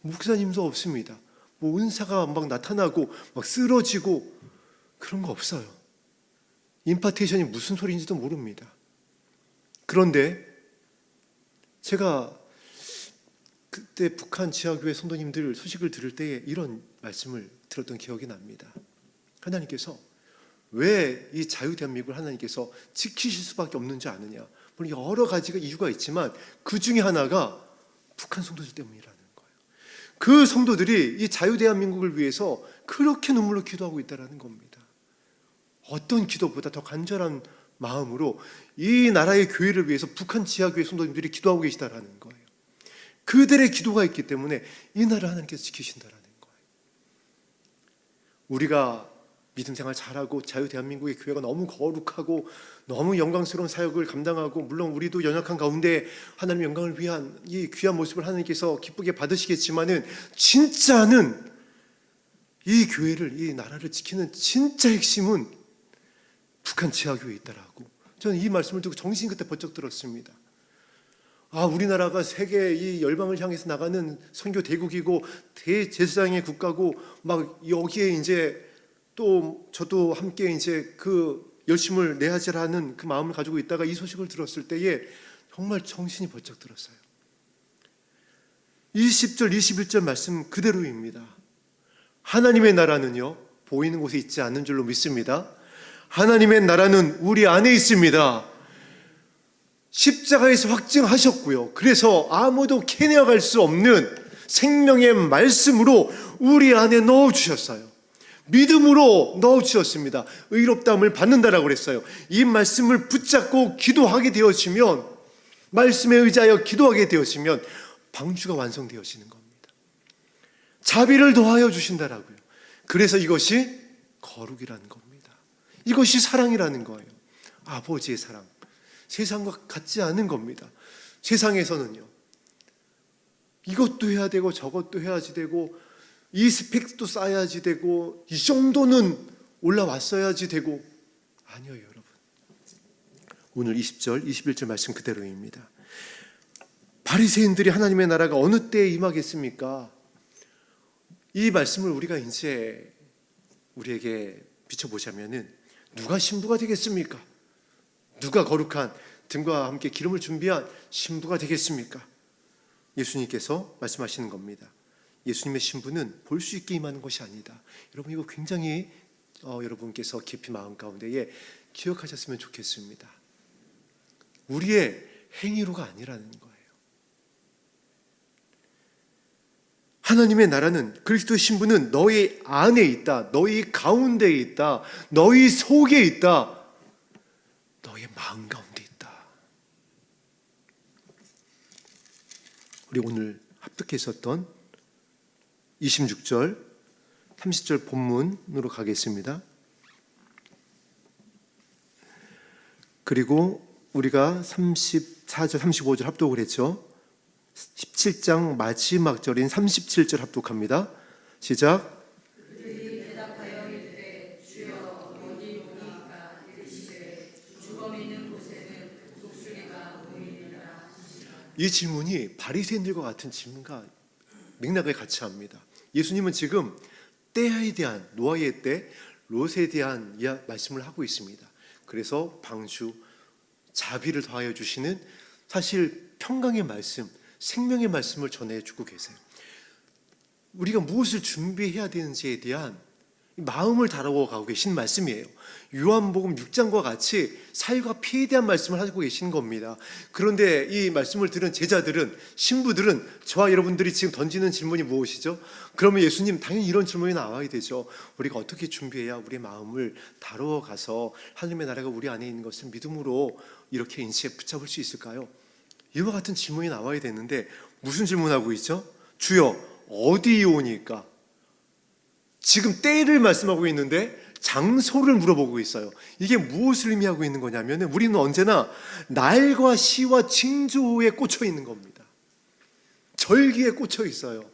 목사님도 없습니다. 뭐 은사가 막 나타나고 막 쓰러지고 그런 거 없어요. 임파테이션이 무슨 소리인지도 모릅니다. 그런데 제가 그때 북한 지하교회 성도님들 소식을 들을 때에 이런 말씀을 들었던 기억이 납니다. 하나님께서 왜 이 자유대한민국을 하나님께서 지키실 수밖에 없는지 아느냐. 물론 여러 가지가 이유가 있지만 그 중에 하나가 북한 성도들 때문이라는 거예요. 그 성도들이 이 자유대한민국을 위해서 그렇게 눈물로 기도하고 있다는 겁니다. 어떤 기도보다 더 간절한 마음으로 이 나라의 교회를 위해서 북한 지하교회 성도님들이 기도하고 계시다는 거예요. 그들의 기도가 있기 때문에 이 나라를 하나님께서 지키신다는 거예요. 우리가 믿음 생활 잘하고 자유대한민국의 교회가 너무 거룩하고 너무 영광스러운 사역을 감당하고, 물론 우리도 연약한 가운데 하나님의 영광을 위한 이 귀한 모습을 하나님께서 기쁘게 받으시겠지만은 진짜는 이 교회를, 이 나라를 지키는 진짜 핵심은 북한 지하교회에 있다라고 저는 이 말씀을 듣고 정신이 그때 번쩍 들었습니다. 우리나라가 세계 이 열방을 향해서 나가는 선교 대국이고 대제사장의 국가고 막 여기에 이제 또 저도 함께 이제 그 열심을 내야지라는 그 마음을 가지고 있다가 이 소식을 들었을 때에 정말 정신이 번쩍 들었어요. 20절 21절 말씀 그대로입니다. 하나님의 나라는요 보이는 곳에 있지 않는 줄로 믿습니다. 하나님의 나라는 우리 안에 있습니다. 십자가에서 확증하셨고요. 그래서 아무도 캐내어갈 수 없는 생명의 말씀으로 우리 안에 넣어주셨어요. 믿음으로 넣어주셨습니다. 의롭다함을 받는다라고 그랬어요. 이 말씀을 붙잡고 기도하게 되어지면, 말씀에 의지하여 기도하게 되어지면 방주가 완성되어지는 겁니다. 자비를 더하여 주신다라고요. 그래서 이것이 거룩이라는 겁니다. 이것이 사랑이라는 거예요. 아버지의 사랑. 세상과 같지 않은 겁니다. 세상에서는요 이것도 해야 되고 저것도 해야지 되고 이 스펙도 쌓아야지 되고 이 정도는 올라왔어야지 되고, 아니요 여러분, 오늘 20절 21절 말씀 그대로입니다. 바리새인들이 하나님의 나라가 어느 때에 임하겠습니까? 이 말씀을 우리가 이제 우리에게 비춰보자면은 누가 신부가 되겠습니까? 누가 거룩한 등과 함께 기름을 준비한 신부가 되겠습니까? 예수님께서 말씀하시는 겁니다. 예수님의 신부는 볼 수 있게 임하는 것이 아니다. 여러분 이거 굉장히 여러분께서 깊이 마음 가운데에 기억하셨으면 좋겠습니다. 우리의 행위로가 아니라는 거예요. 하나님의 나라는, 그리스도의 신부는 너희 안에 있다, 너희 가운데 있다, 너희 속에 있다, 너희 마음 가운데 있다. 우리 오늘 합독했었던 26절 30절 본문으로 가겠습니다. 그리고 우리가 34절 35절 합독을 했죠. 17장 마지막 절인 37절 합독합니다. 시작. 그들이 대답하여 이르되 주여 어디오니까 이르시되 주검 있는 곳에는 독수리가 보이느니라. 이 질문이 바리새인들과 같은 질문과 맥락을 같이 합니다. 예수님은 지금 때에 대한, 노아의 때, 롯에 대한 말씀을 하고 있습니다. 그래서 방주, 자비를 더하여 주시는 사실 평강의 말씀, 생명의 말씀을 전해주고 계세요. 우리가 무엇을 준비해야 되는지에 대한 마음을 다루어가고 계신 말씀이에요. 요한복음 6장과 같이 사유가 피에 대한 말씀을 하고 계신 겁니다. 그런데 이 말씀을 들은 제자들은, 신부들은, 저와 여러분들이 지금 던지는 질문이 무엇이죠? 그러면 예수님, 당연히 이런 질문이 나와야 되죠. 우리가 어떻게 준비해야 우리의 마음을 다루어가서 하나님의 나라가 우리 안에 있는 것을 믿음으로 이렇게 인식에 붙잡을 수 있을까요? 이와 같은 질문이 나와야 되는데 무슨 질문하고 있죠? 주여 어디 오니까? 지금 때를 말씀하고 있는데 장소를 물어보고 있어요. 이게 무엇을 의미하고 있는 거냐면, 우리는 언제나 날과 시와 징조에 꽂혀 있는 겁니다. 절기에 꽂혀 있어요.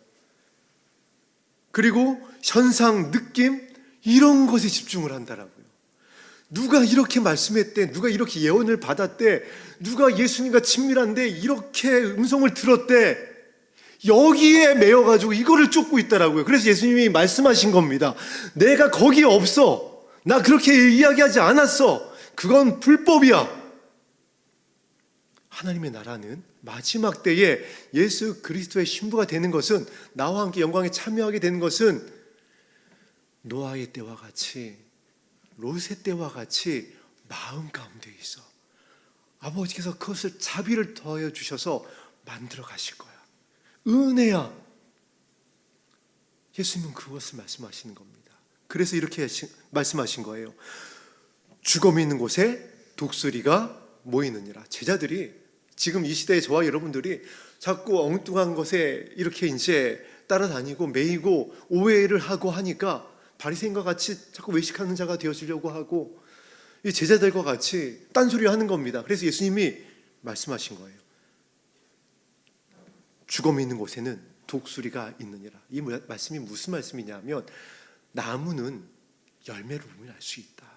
그리고 현상, 느낌, 이런 것에 집중을 한다라고요. 누가 이렇게 말씀했대, 누가 이렇게 예언을 받았대, 누가 예수님과 친밀한데 이렇게 음성을 들었대, 여기에 매여가지고 이거를 쫓고 있더라고요. 그래서 예수님이 말씀하신 겁니다. 내가 거기에 없어. 나 그렇게 이야기하지 않았어. 그건 불법이야. 하나님의 나라는 마지막 때에 예수 그리스도의 신부가 되는 것은, 나와 함께 영광에 참여하게 되는 것은 노아의 때와 같이, 롯의 때와 같이 마음 가운데 있어. 아버지께서 그것을 자비를 더하여 주셔서 만들어 가실 거야. 은혜야. 예수님은 그것을 말씀하시는 겁니다. 그래서 이렇게 말씀하신 거예요. 주검이 있는 곳에 독수리가 모이느니라. 제자들이 지금 이 시대에 저와 여러분들이 자꾸 엉뚱한 것에 이렇게 이제 따라다니고 매이고 오해를 하고 하니까 바리새인과 같이 자꾸 외식하는 자가 되어지려고 하고, 이 제자들과 같이 딴소리 하는 겁니다. 그래서 예수님이 말씀하신 거예요. 주검이 있는 곳에는 독수리가 있느니라. 이 말씀이 무슨 말씀이냐면, 나무는 열매를 보면 알 수 있다.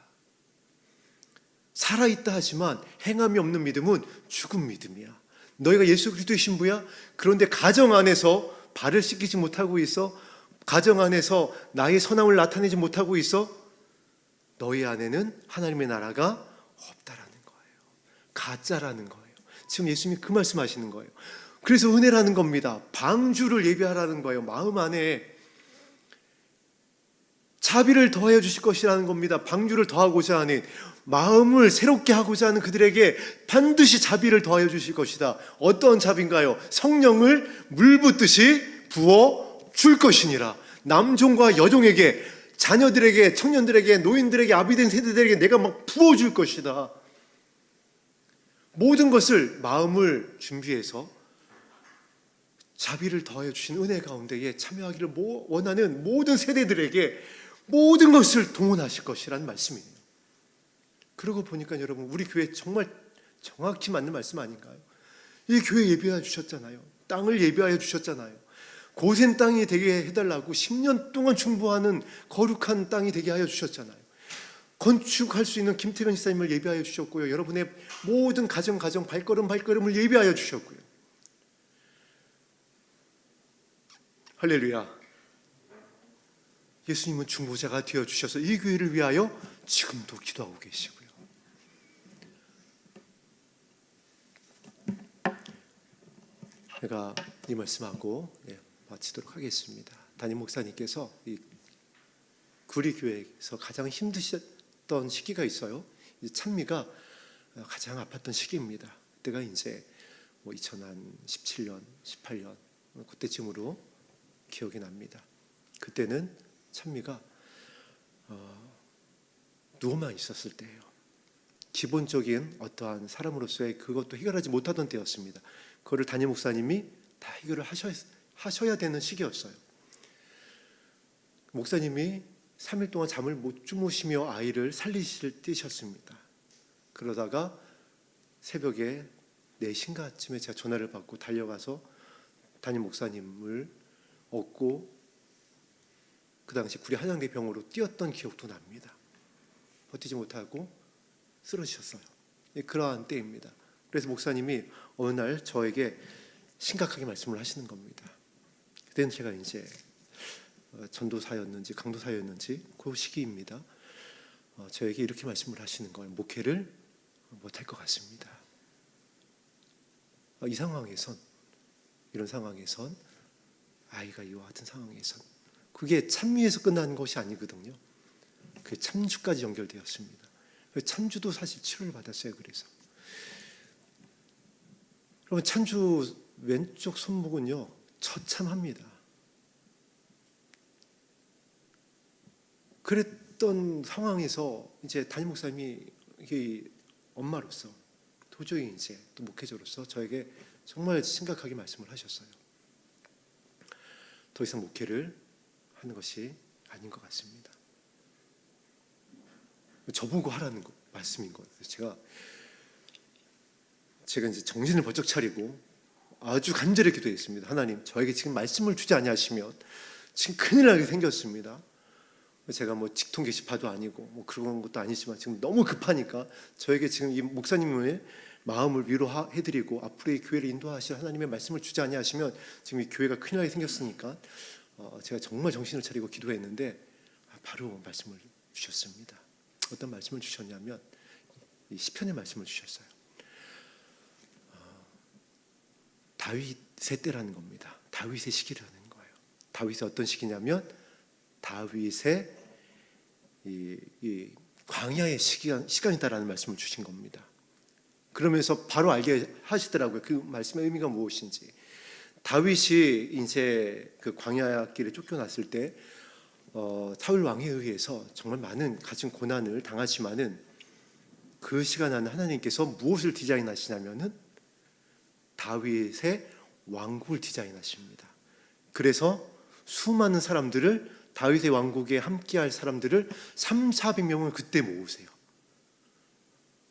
살아있다 하지만 행함이 없는 믿음은 죽은 믿음이야. 너희가 예수 그리스도의 신부야? 그런데 가정 안에서 발을 씻기지 못하고 있어? 가정 안에서 나의 선함을 나타내지 못하고 있어? 너희 안에는 하나님의 나라가 없다라는 거예요. 가짜라는 거예요. 지금 예수님이 그 말씀하시는 거예요. 그래서 은혜라는 겁니다. 방주를 예비하라는 거예요. 마음 안에 자비를 더하여 주실 것이라는 겁니다. 방주를 더하고자 하는, 마음을 새롭게 하고자 하는 그들에게 반드시 자비를 더하여 주실 것이다. 어떤 자비인가요? 성령을 물 붓듯이 부어 줄 것이니라. 남종과 여종에게, 자녀들에게, 청년들에게, 노인들에게, 아비된 세대들에게 내가 막 부어줄 것이다. 모든 것을, 마음을 준비해서 자비를 더하여 주신 은혜 가운데에 참여하기를 원하는 모든 세대들에게 모든 것을 동원하실 것이라는 말씀이에요. 그러고 보니까 여러분, 우리 교회 정말 정확히 맞는 말씀 아닌가요? 이 교회 예비하여 주셨잖아요. 땅을 예비하여 주셨잖아요. 고센 땅이 되게 해달라고 10년 동안 중보하는 거룩한 땅이 되게 하여 주셨잖아요. 건축할 수 있는 김태근 집사님을 예비하여 주셨고요. 여러분의 모든 가정 발걸음을 예비하여 주셨고요. 할렐루야. 예수님은 중보자가 되어주셔서 이 교회를 위하여 지금도 기도하고 계시고요. 제가 이 말씀하고 마치도록 하겠습니다. 담임 목사님께서 이 구리교회에서 가장 힘드셨던 시기가 있어요. 찬미가 가장 아팠던 시기입니다. 그때가 이제 2017년, 18년 그때쯤으로 기억이 납니다. 그때는 찬미가 누워만 있었을 때예요. 기본적인 어떠한 사람으로서의 그것도 해결하지 못하던 때였습니다. 그거를 담임 목사님이 다 해결을 하셔야 되는 시기였어요. 목사님이 3일 동안 잠을 못 주무시며 아이를 살리실 때셨습니다. 그러다가 새벽에 4시인가쯤에 제가 전화를 받고 달려가서 담임 목사님을 얻고 그 당시 구리 한양대병원으로 뛰었던 기억도 납니다. 버티지 못하고 쓰러지셨어요. 그러한 때입니다. 그래서 목사님이 어느 날 저에게 심각하게 말씀을 하시는 겁니다. 그때는 제가 이제 전도사였는지 강도사였는지 그 시기입니다. 저에게 이렇게 말씀을 하시는 거예요. 목회를 못할 것 같습니다. 이 상황에선, 이런 상황에선, 아이가 이와 같은 상황에선 그게 찬미에서 끝나는 것이 아니거든요. 그 참주까지 연결되었습니다. 참주도 사실 치료를 받았어요. 그래서 여러분, 참주 왼쪽 손목은요 처참합니다. 그랬던 상황에서 이제 담임 목사님이 엄마로서 도저히 이제 또 목회자로서 저에게 정말 심각하게 말씀을 하셨어요. 더 이상 목회를 하는 것이 아닌 것 같습니다. 저보고 하라는 말씀인 거예요. 제가 이제 정신을 번쩍 차리고 아주 간절히 기도했습니다. 하나님, 저에게 지금 말씀을 주지 아니하시면 지금 큰일 나게 생겼습니다. 제가 뭐 직통 게시파도 아니고 뭐 그런 것도 아니지만 지금 너무 급하니까 저에게 지금 이 목사님의 마음을 위로해드리고 앞으로 이 교회를 인도하실 하나님의 말씀을 주지 아니하시면 지금 이 교회가 큰일 나게 생겼으니까 제가 정말 정신을 차리고 기도했는데 바로 말씀을 주셨습니다. 어떤 말씀을 주셨냐면 이 시편의 말씀을 주셨어요. 다윗의 때라는 겁니다. 다윗의 시기라는 거예요. 다윗의 어떤 시기냐면 다윗의 이 광야의 시간이다라는 말씀을 주신 겁니다. 그러면서 바로 알게 하시더라고요. 그 말씀의 의미가 무엇인지. 다윗이 이제 그 광야 길에 쫓겨났을 때 사울 왕에 의해서 정말 많은 가진 고난을 당하지만은 그 시간 안에 하나님께서 무엇을 디자인하시냐면은 다윗의 왕국을 디자인하십니다. 그래서 수많은 사람들을 다윗의 왕국에 함께할 사람들을 300~400명을 그때 모으세요.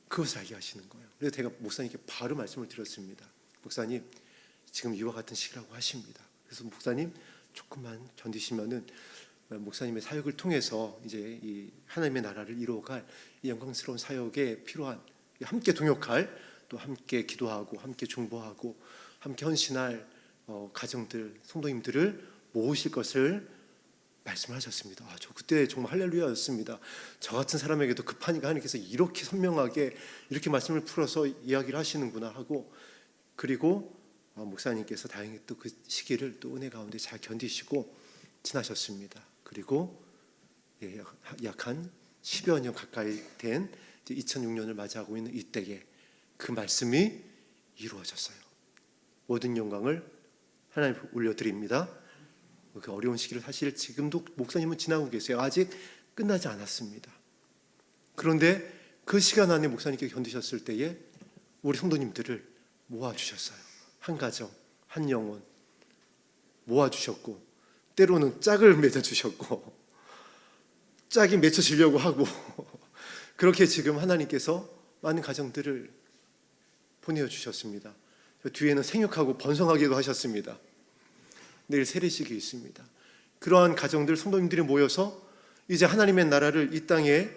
그것을 알게 하시는 거예요. 그래서 제가 목사님께 바로 말씀을 드렸습니다. 목사님, 지금 이와 같은 시기라고 하십니다. 그래서 목사님 조금만 견디시면은 목사님의 사역을 통해서 이제 이 하나님의 나라를 이루어갈 이 영광스러운 사역에 필요한 함께 동역할, 또 함께 기도하고 함께 중보하고 함께 헌신할 가정들, 성도님들을 모으실 것을 말씀하셨습니다. 저 그때 정말 할렐루야였습니다. 저 같은 사람에게도 급하니까 하나님께서 이렇게 선명하게 이렇게 말씀을 풀어서 이야기를 하시는구나 하고, 그리고 목사님께서 다행히 또 그 시기를 또 은혜 가운데 잘 견디시고 지나셨습니다. 그리고 약 한 10여 년 가까이 된 2006년을 맞이하고 있는 이때에 그 말씀이 이루어졌어요. 모든 영광을 하나님 올려드립니다. 그 어려운 시기를 사실 지금도 목사님은 지나고 계세요. 아직 끝나지 않았습니다. 그런데 그 시간 안에 목사님께 견디셨을 때에 우리 성도님들을 모아주셨어요. 한 가정, 한 영혼 모아주셨고, 때로는 짝을 맺어주셨고, 짝이 맺혀지려고 하고 그렇게 지금 하나님께서 많은 가정들을 보내주셨습니다. 뒤에는 생육하고 번성하기도 하셨습니다. 내일 세례식이 있습니다. 그러한 가정들, 성도님들이 모여서 이제 하나님의 나라를, 이 땅에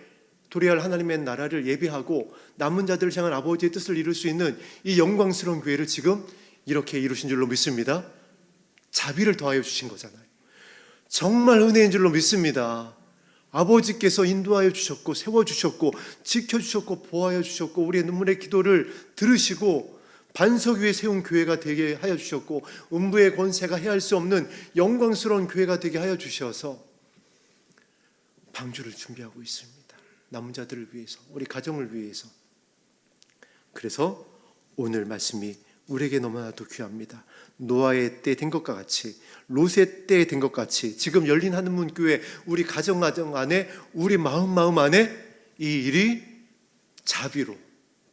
도래할 하나님의 나라를 예비하고 남은 자들을 향한 아버지의 뜻을 이룰 수 있는 이 영광스러운 교회를 지금 이렇게 이루신 줄로 믿습니다. 자비를 더하여 주신 거잖아요. 정말 은혜인 줄로 믿습니다. 아버지께서 인도하여 주셨고 세워주셨고 지켜주셨고 보호하여 주셨고 우리의 눈물의 기도를 들으시고 반석 위에 세운 교회가 되게 하여 주셨고 음부의 권세가 해할 수 없는 영광스러운 교회가 되게 하여 주셔서 방주를 준비하고 있습니다. 남은 자들을 위해서, 우리 가정을 위해서. 그래서 오늘 말씀이 우리에게 너무나도 귀합니다. 노아의 때 된 것과 같이, 롯의 때 된 것 같이 지금 열린 하늘문 교회 우리 가정 안에, 우리 마음 안에 이 일이 자비로,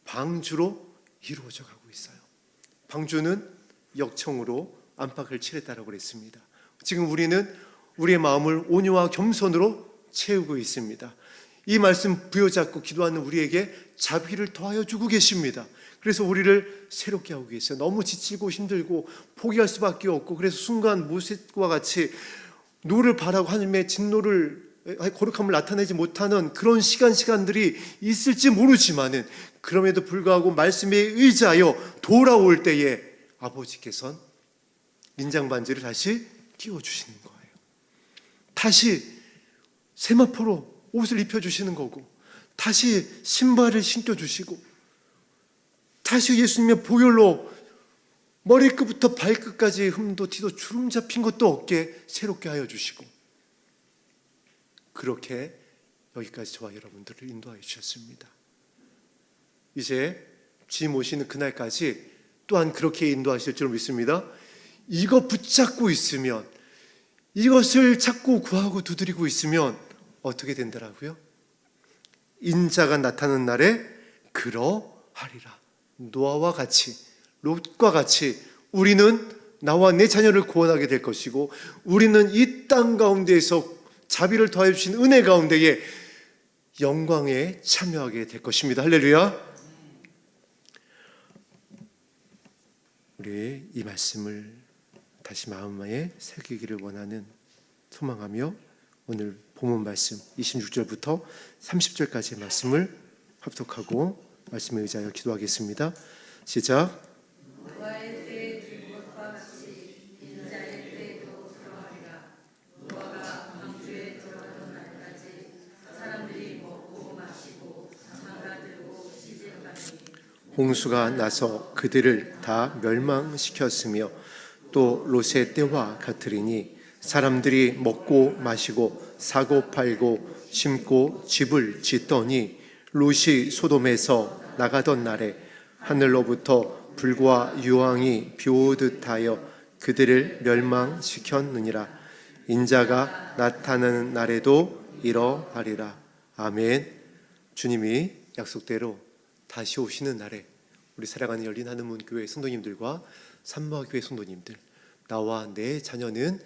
방주로 이루어져 가고 있어요. 방주는 역청으로 안팎을 칠했다라고 그랬습니다. 지금 우리는 우리의 마음을 온유와 겸손으로 채우고 있습니다. 이 말씀 부여잡고 기도하는 우리에게 자비를 더하여 주고 계십니다. 그래서 우리를 새롭게 하고 계세요. 너무 지치고 힘들고 포기할 수밖에 없고, 그래서 순간 모세와 같이 노를 바라고 하나님의 진노를, 거룩함을 나타내지 못하는 그런 시간들이 있을지 모르지만은, 그럼에도 불구하고 말씀에 의지하여 돌아올 때에 아버지께서는 인장반지를 다시 끼워주시는 거예요. 다시 세마포로 옷을 입혀주시는 거고, 다시 신발을 신겨주시고, 다시 예수님의 보혈로 머리끝부터 발끝까지 흠도 티도 주름 잡힌 것도 없게 새롭게 하여 주시고, 그렇게 여기까지 저와 여러분들을 인도하여 주셨습니다. 이제 주님 오시는 그날까지 또한 그렇게 인도하실 줄 믿습니다. 이거 붙잡고 있으면, 이것을 찾고 구하고 두드리고 있으면 어떻게 된다라고요? 인자가 나타나는 날에 그러하리라. 노아와 같이, 롯과 같이 우리는 나와 내 자녀를 구원하게 될 것이고, 우리는 이 땅 가운데에서 자비를 더해 주신 은혜 가운데에 영광에 참여하게 될 것입니다. 할렐루야. 우리 이 말씀을 다시 마음에 새기기를 원하는, 소망하며 오늘 본문 말씀 26절부터 30절까지의 말씀을 합독하고 말씀에 의지하여 기도하겠습니다. 시작. 노아의 때에 된 것과 같이 인자의 때에도 그러하리라. 노아가 방주에 들어가던 날까지 사람들이 먹고 마시고 장가들고 시집가니 홍수가 나서 그들을 다 멸망시켰으며, 또 롯의 때와 같으리니 사람들이 먹고 마시고 사고 팔고 심고 집을 짓더니, 롯이 소돔에서 나가던 날에 하늘로부터 불과 유황이 비오듯 하여 그들을 멸망시켰느니라. 인자가 나타나는 날에도 이러하리라. 아멘. 주님이 약속대로 다시 오시는 날에 우리 사랑하는 열린 하늘문 교회 성도님들과 산마교회 성도님들, 나와 내 자녀는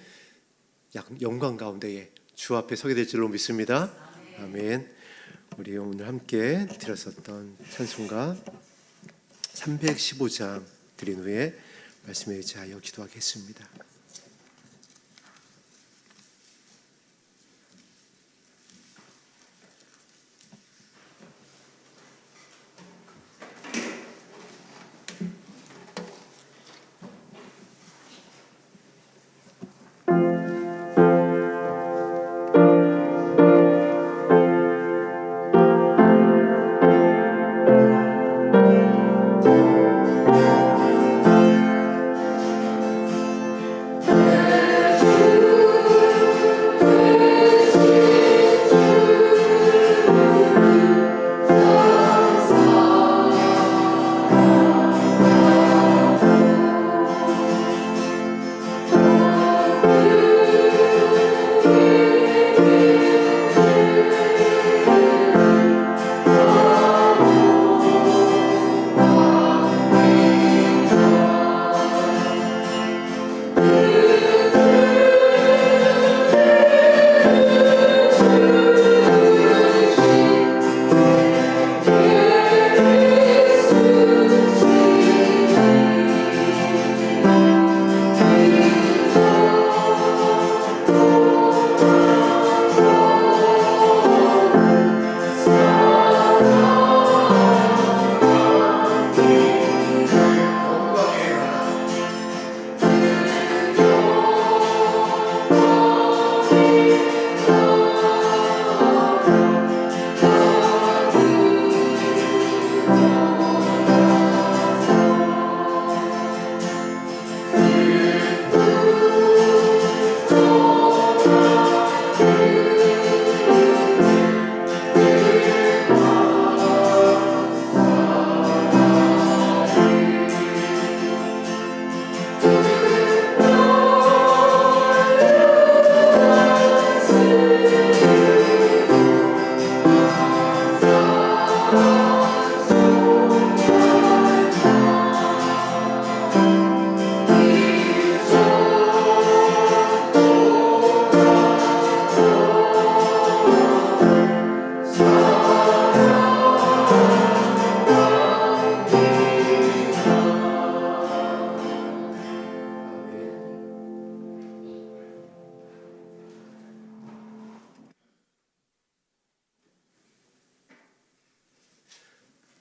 영광 가운데에 주 앞에 서게 될 줄로 믿습니다. 아멘. 우리 오늘 함께 드렸었던 찬송가 315장 드린 후에 말씀에 의지하여 기도하겠습니다.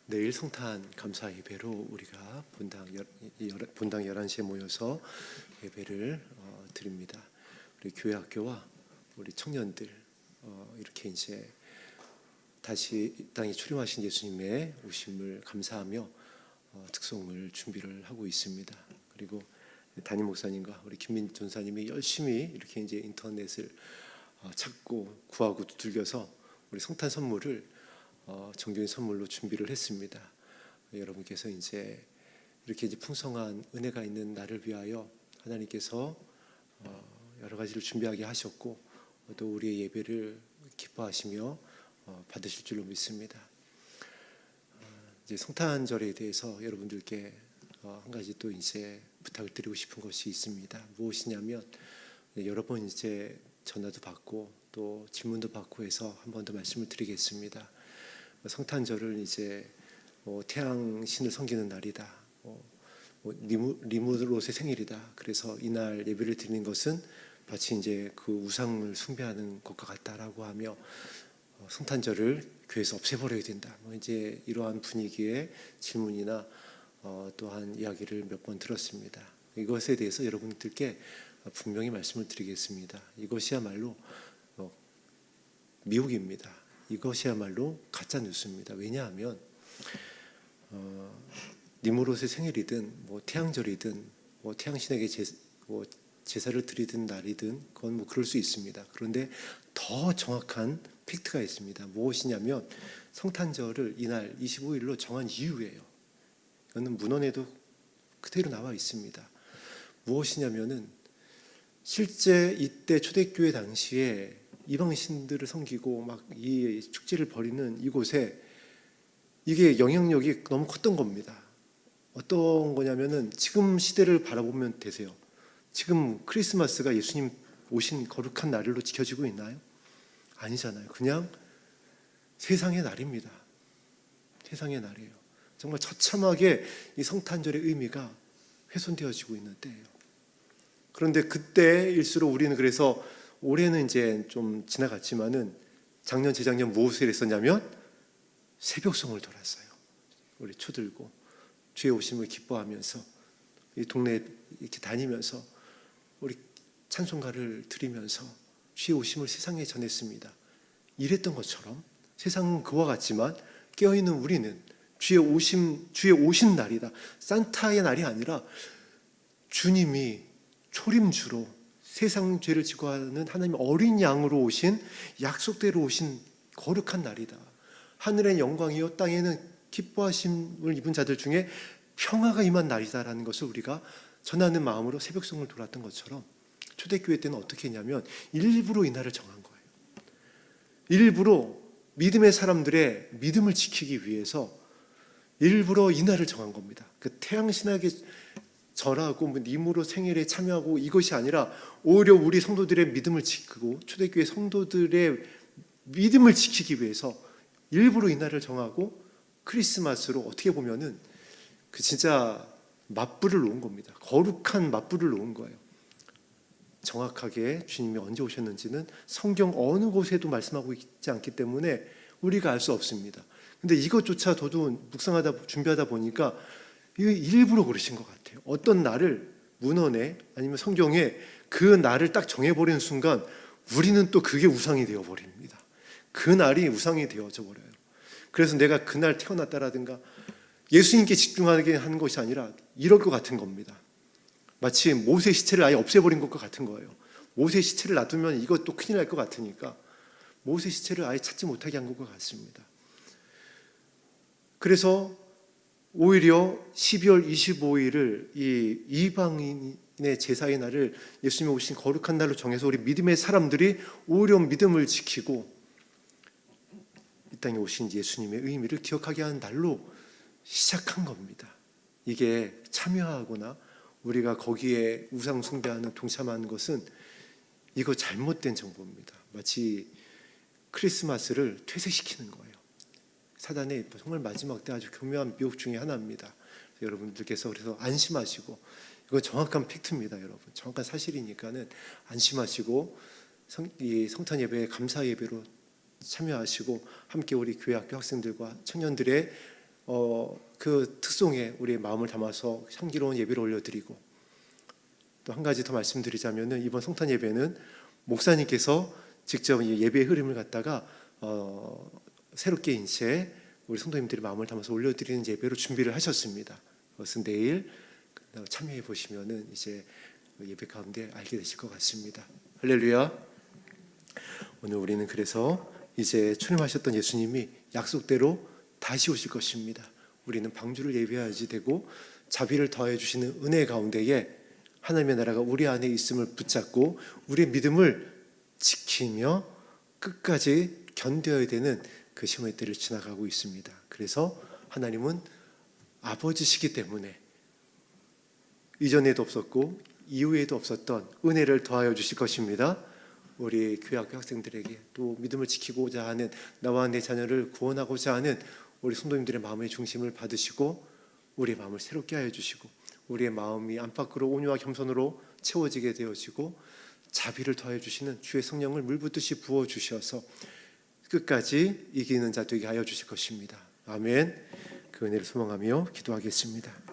내일 성탄 감사 예배로 우리가 본당 11시에 모여서 예배를 드립니다. 우리 교회 학교와 우리 청년들 이렇게 이제 다시 이 땅에 출임하신 예수님의 오심을 감사하며 특송을 준비를 하고 있습니다. 그리고 담임 목사님과 우리 김민 전사님이 열심히 이렇게 이제 인터넷을 찾고 구하고 두들겨서 우리 성탄 선물을 정교인 선물로 준비를 했습니다. 여러분께서 이제 이렇게 이제 풍성한 은혜가 있는 나를 위하여 하나님께서 여러 가지를 준비하게 하셨고 또 우리의 예배를 기뻐하시며 받으실 줄로 믿습니다. 이제 성탄절에 대해서 여러분들께 한 가지 또 이제 부탁을 드리고 싶은 것이 있습니다. 무엇이냐면 여러 번 이제 전화도 받고 또 질문도 받고 해서 한 번 더 말씀을 드리겠습니다. 성탄절을 이제 태양신을 섬기는 날이다. 리무롯의 생일이다. 그래서 이날 예배를 드리는 것은 마치 이제 그 우상을 숭배하는 것과 같다라고 하며 성탄절을 교회에서 없애버려야 된다. 이제 이러한 분위기의 질문이나 또한 이야기를 몇 번 들었습니다. 이것에 대해서 여러분들께 분명히 말씀을 드리겠습니다. 이것이야말로 미혹입니다. 이것이야말로 가짜 뉴스입니다. 왜냐하면 니무롯의 생일이든 태양절이든 태양신에게 제사를 드리든 날이든 그건 그럴 수 있습니다. 그런데 더 정확한 팩트가 있습니다. 무엇이냐면 성탄절을 이날 25일로 정한 이유예요. 이거는 문헌에도 그대로 나와 있습니다. 무엇이냐면은 실제 이때 초대교회 당시에 이방신들을 섬기고 막 이 축제를 벌이는 이곳에 이게 영향력이 너무 컸던 겁니다. 어떤 거냐면은 지금 시대를 바라보면 되세요. 지금 크리스마스가 예수님 오신 거룩한 날로 지켜지고 있나요? 아니잖아요. 그냥 세상의 날입니다. 세상의 날이에요. 정말 처참하게 이 성탄절의 의미가 훼손되어지고 있는 때예요. 그런데 그때일수록 우리는 그래서 올해는 이제 좀 지나갔지만은 작년 재작년 무엇을 했었냐면 새벽송을 돌았어요. 우리 초들고 주의 오심을 기뻐하면서 이 동네 이렇게 다니면서 우리 찬송가를 드리면서 주의 오심을 세상에 전했습니다. 이랬던 것처럼 세상은 그와 같지만 깨어있는 우리는 주의 오신 날이다. 산타의 날이 아니라 주님이 초림주로 세상 죄를 지고 하는 하나님의 어린 양으로 오신 약속대로 오신 거룩한 날이다. 하늘의 영광이요 땅에는 기뻐하심을 입은 자들 중에 평화가 임한 날이다라는 것을 우리가 전하는 마음으로 새벽송을 돌았던 것처럼 초대교회 때는 어떻게 했냐면 일부러 이 날을 정한 거예요. 일부러 믿음의 사람들의 믿음을 지키기 위해서 일부러 이 날을 정한 겁니다. 그 태양신에게 절하고 니무롯 생일에 참여하고 이것이 아니라 오히려 우리 성도들의 믿음을 지키고 초대교회 성도들의 믿음을 지키기 위해서 일부러 이 날을 정하고 크리스마스로 어떻게 보면은 그 진짜 맞불을 놓은 겁니다. 거룩한 맞불을 놓은 거예요. 정확하게 주님이 언제 오셨는지는 성경 어느 곳에도 말씀하고 있지 않기 때문에 우리가 알 수 없습니다. 근데 이것조차 저도 묵상하다 준비하다 보니까 이거 일부러 그러신 것 같아요. 어떤 날을 문헌에 아니면 성경에 그 날을 딱 정해버리는 순간 우리는 또 그게 우상이 되어버립니다. 그 날이 우상이 되어져 버려요. 그래서 내가 그날 태어났다라든가 예수님께 집중하게 하는 것이 아니라 이럴 것 같은 겁니다. 마치 모세 시체를 아예 없애버린 것과 같은 거예요. 모세 시체를 놔두면 이것도 큰일 날 것 같으니까 모세 시체를 아예 찾지 못하게 한 것과 같습니다. 그래서 오히려 12월 25일을 이 이방인의 제사의 날을 예수님이 오신 거룩한 날로 정해서 우리 믿음의 사람들이 오히려 믿음을 지키고 이 땅에 오신 예수님의 의미를 기억하게 하는 날로 시작한 겁니다. 이게 참여하거나 우리가 거기에 우상 숭배하는 동참하는 것은 이거 잘못된 정보입니다. 마치 크리스마스를 퇴색시키는 거예요. 사단의 정말 마지막 때 아주 교묘한 미혹 중에 하나입니다. 여러분들께서 그래서 안심하시고 이거 정확한 팩트입니다. 여러분 정확한 사실이니까는 안심하시고 이 성탄 예배에 감사 예배로 참여하시고 함께 우리 교회 학교 학생들과 청년들의 그 특송에 우리의 마음을 담아서 향기로운 예배를 올려드리고, 또 한 가지 더 말씀드리자면은 이번 성탄 예배는 목사님께서 직접 이 예배의 흐름을 갖다가 새롭게 이제 우리 성도님들의 마음을 담아서 올려드리는 예배로 준비를 하셨습니다. 그것은 내일 참여해 보시면은 이제 예배 가운데 알게 되실 것 같습니다. 할렐루야. 오늘 우리는 그래서 이제 출임하셨던 예수님이 약속대로 다시 오실 것입니다. 우리는 방주를 예배해야지 되고, 자비를 더해 주시는 은혜 가운데에 하나님의 나라가 우리 안에 있음을 붙잡고 우리의 믿음을 지키며 끝까지 견뎌야 되는 그 시험의 때를 지나가고 있습니다. 그래서 하나님은 아버지시기 때문에 이전에도 없었고 이후에도 없었던 은혜를 더하여 주실 것입니다. 우리 교회 학교 학생들에게, 또 믿음을 지키고자 하는, 나와 내 자녀를 구원하고자 하는 우리 성도님들의 마음의 중심을 받으시고 우리의 마음을 새롭게 하여 주시고, 우리의 마음이 안팎으로 온유와 겸손으로 채워지게 되어지고, 자비를 더해 주시는 주의 성령을 물붓듯이 부어 주셔서 끝까지 이기는 자 되게 하여 주실 것입니다. 아멘. 그 은혜를 소망하며 기도하겠습니다.